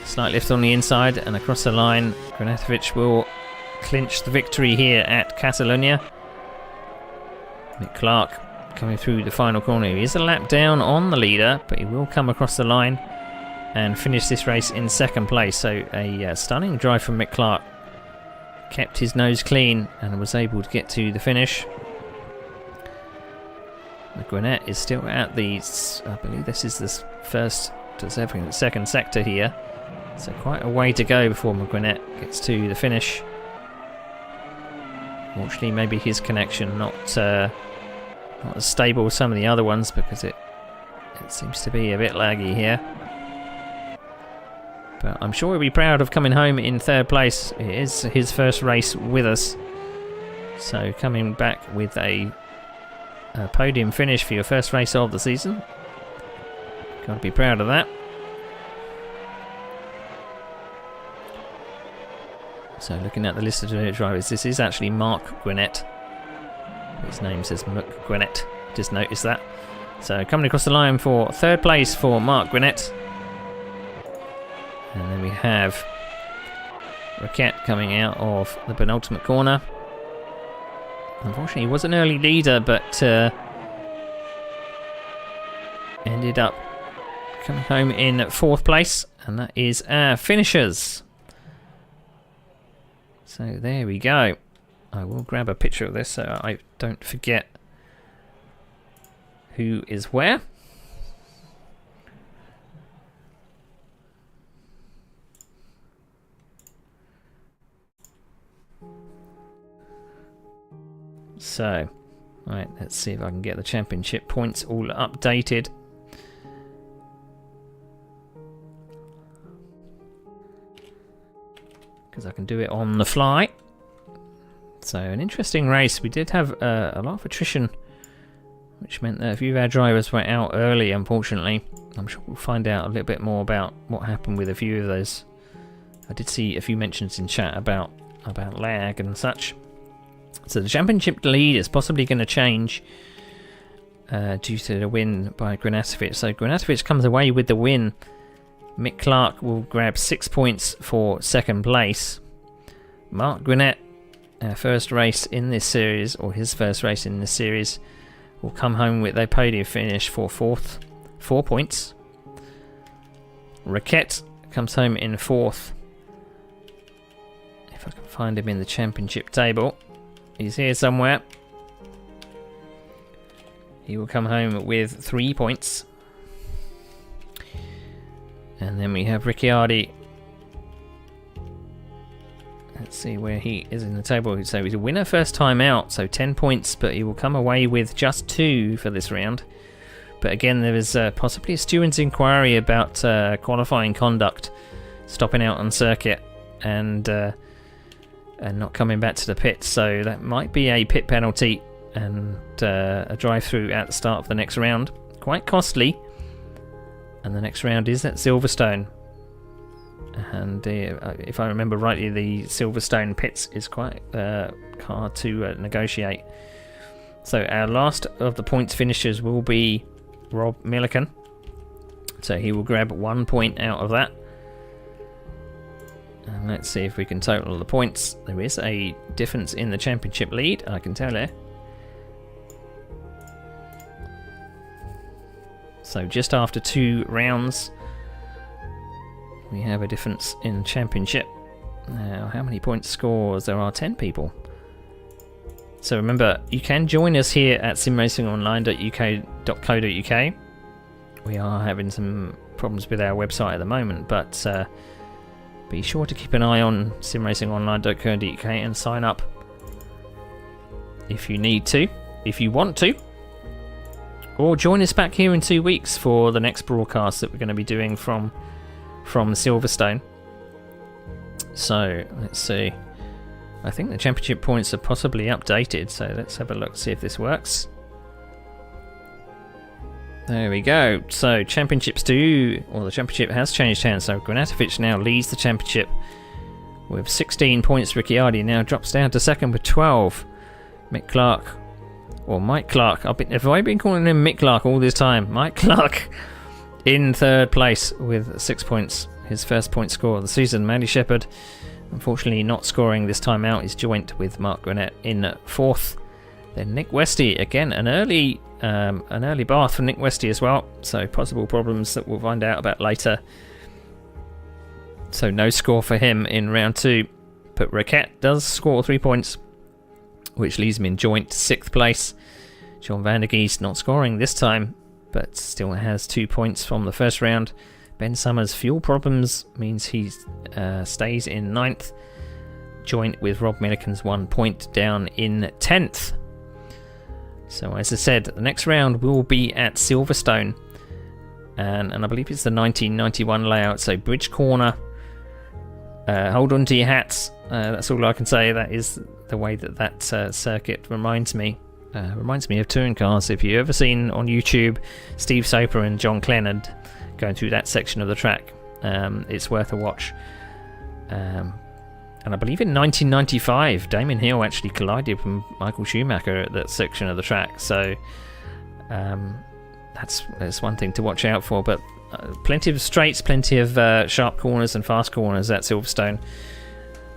[SPEAKER 1] slight lift on the inside and across the line. Granatovich will clinch the victory here at Catalunya. Nick Clark coming through the final corner. He is a lap down on the leader, but he will come across the line and finish this race in 2nd place. So a stunning drive from Mick Clark. Kept his nose clean and was able to get to the finish. McGuinnett is still at the, I believe this is the second sector here. So quite a way to go before McGuinnett gets to the finish. Fortunately, maybe his connection not as stable as some of the other ones, because it seems to be a bit laggy here. But I'm sure he'll be proud of coming home in 3rd place. It is his first race with us. So coming back with a podium finish for your first race of the season. Got to be proud of that. So looking at the list of drivers, this is actually Mark Gwinnett. His name says McGuinnett. Just noticed that. So coming across the line for 3rd place for Mark Gwinnett. And then we have Raquet coming out of the penultimate corner. Unfortunately, he was an early leader, but ended up coming home in 4th place. And that is our finishers. So there we go. I will grab a picture of this so I don't forget who is where. So, right, let's see if I can get the championship points all updated. Because I can do it on the fly. So an interesting race. We did have a lot of attrition, which meant that a few of our drivers went out early, unfortunately. I'm sure we'll find out a little bit more about what happened with a few of those. I did see a few mentions in chat about lag and such. So the championship lead is possibly going to change due to the win by Granatovich. So Granatovich comes away with the win. Mick Clark will grab 6 points for 2nd place. Mark Gwinnett, our first race in this series, or his first race in this series, will come home with a podium finish for fourth, 4 points. Raquette comes home in fourth. If I can find him in the championship table, he's here somewhere. He will come home with 3 points. And then we have Ricciardi. Let's see where he is in the table. So he's a winner first time out, so 10 points, but he will come away with just 2 for this round. But again, there is possibly a steward's inquiry about qualifying conduct, stopping out on circuit and not coming back to the pit. So that might be a pit penalty and a drive-through at the start of the next round. Quite costly. And the next round is at Silverstone. And if I remember rightly, the Silverstone pits is quite hard to negotiate. So our last of the points finishers will be Rob Milliken. So he will grab 1 point out of that. And let's see if we can total the points. There is a difference in the championship lead, I can tell you. So just after 2 rounds, we have a difference in championship. Now, how many points scores? There are 10 people. So remember, you can join us here at simracingonline.uk.co.uk. We are having some problems with our website at the moment, but be sure to keep an eye on simracingonline.co.uk and sign up if you need to, if you want to. Or join us back here in 2 weeks for the next broadcast that we're going to be doing from Silverstone. So let's see. I think the championship points are possibly updated, so let's have a look, see if this works. There we go. So championships the championship has changed hands. So Granatovic now leads the championship with 16 points. Ricciardi now drops down to second with 12. Mike Clark have I been calling him Mick Clark all this time? Mike Clark in third place with 6 points, his first point score of the season. Mandy Shepherd, unfortunately not scoring this time out, is joint with Mark Gwinnett in fourth. Then Nick Westy, again an early bath for Nick Westy as well, so possible problems that we'll find out about later. So no score for him in round 2, but Raquette does score 3 points, which leaves him in joint 6th place. John Van der Geest not scoring this time, but still has 2 points from the first round. Ben Summers' fuel problems means he stays in 9th, joint with Rob Milliken's 1 point down in 10th. So as I said, the next round will be at Silverstone, and I believe it's the 1991 layout, so Bridge Corner. Hold on to your hats, that's all I can say. That is the way that circuit reminds me of touring cars. If you've ever seen on YouTube Steve Soper and John Clennard going through that section of the track, it's worth a watch. And I believe in 1995 Damon Hill actually collided with Michael Schumacher at that section of the track, so that's one thing to watch out for. But plenty of straights, plenty of sharp corners and fast corners at Silverstone.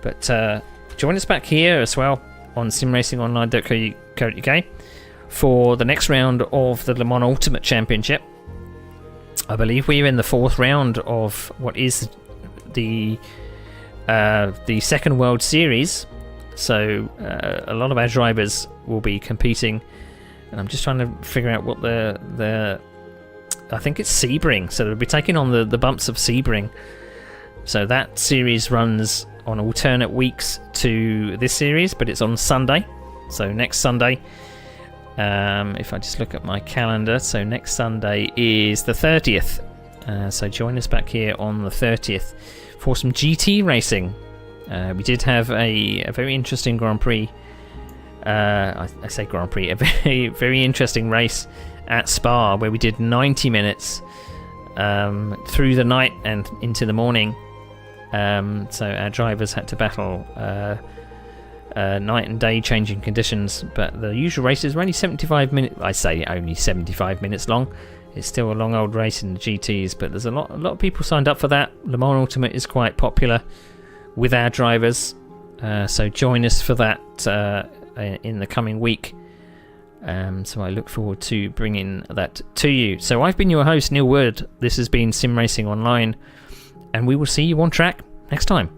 [SPEAKER 1] But join us back here as well on simracingonline.co.uk for the next round of the Le Mans Ultimate Championship. I believe we're in the 4th round of what is the second World Series, so a lot of our drivers will be competing, and I'm just trying to figure out what the I think it's Sebring, so they'll be taking on the bumps of Sebring. So that series runs on alternate weeks to this series, but it's on Sunday, so next Sunday. If I just look at my calendar, so next Sunday is the 30th, so join us back here on the 30th for some GT racing. We did have a very interesting Grand Prix, I say Grand Prix, a very, very interesting race at Spa where we did 90 minutes through the night and into the morning. So our drivers had to battle night and day changing conditions, but the usual races were only 75 minutes. I say only 75 minutes long. It's still a long old race in the GTs, but there's a lot of people signed up for that. Le Mans Ultimate is quite popular with our drivers, So join us for that in the coming week. So I look forward to bringing that to you. So I've been your host, Neil Wood. This has been Sim Racing Online, and we will see you on track next time.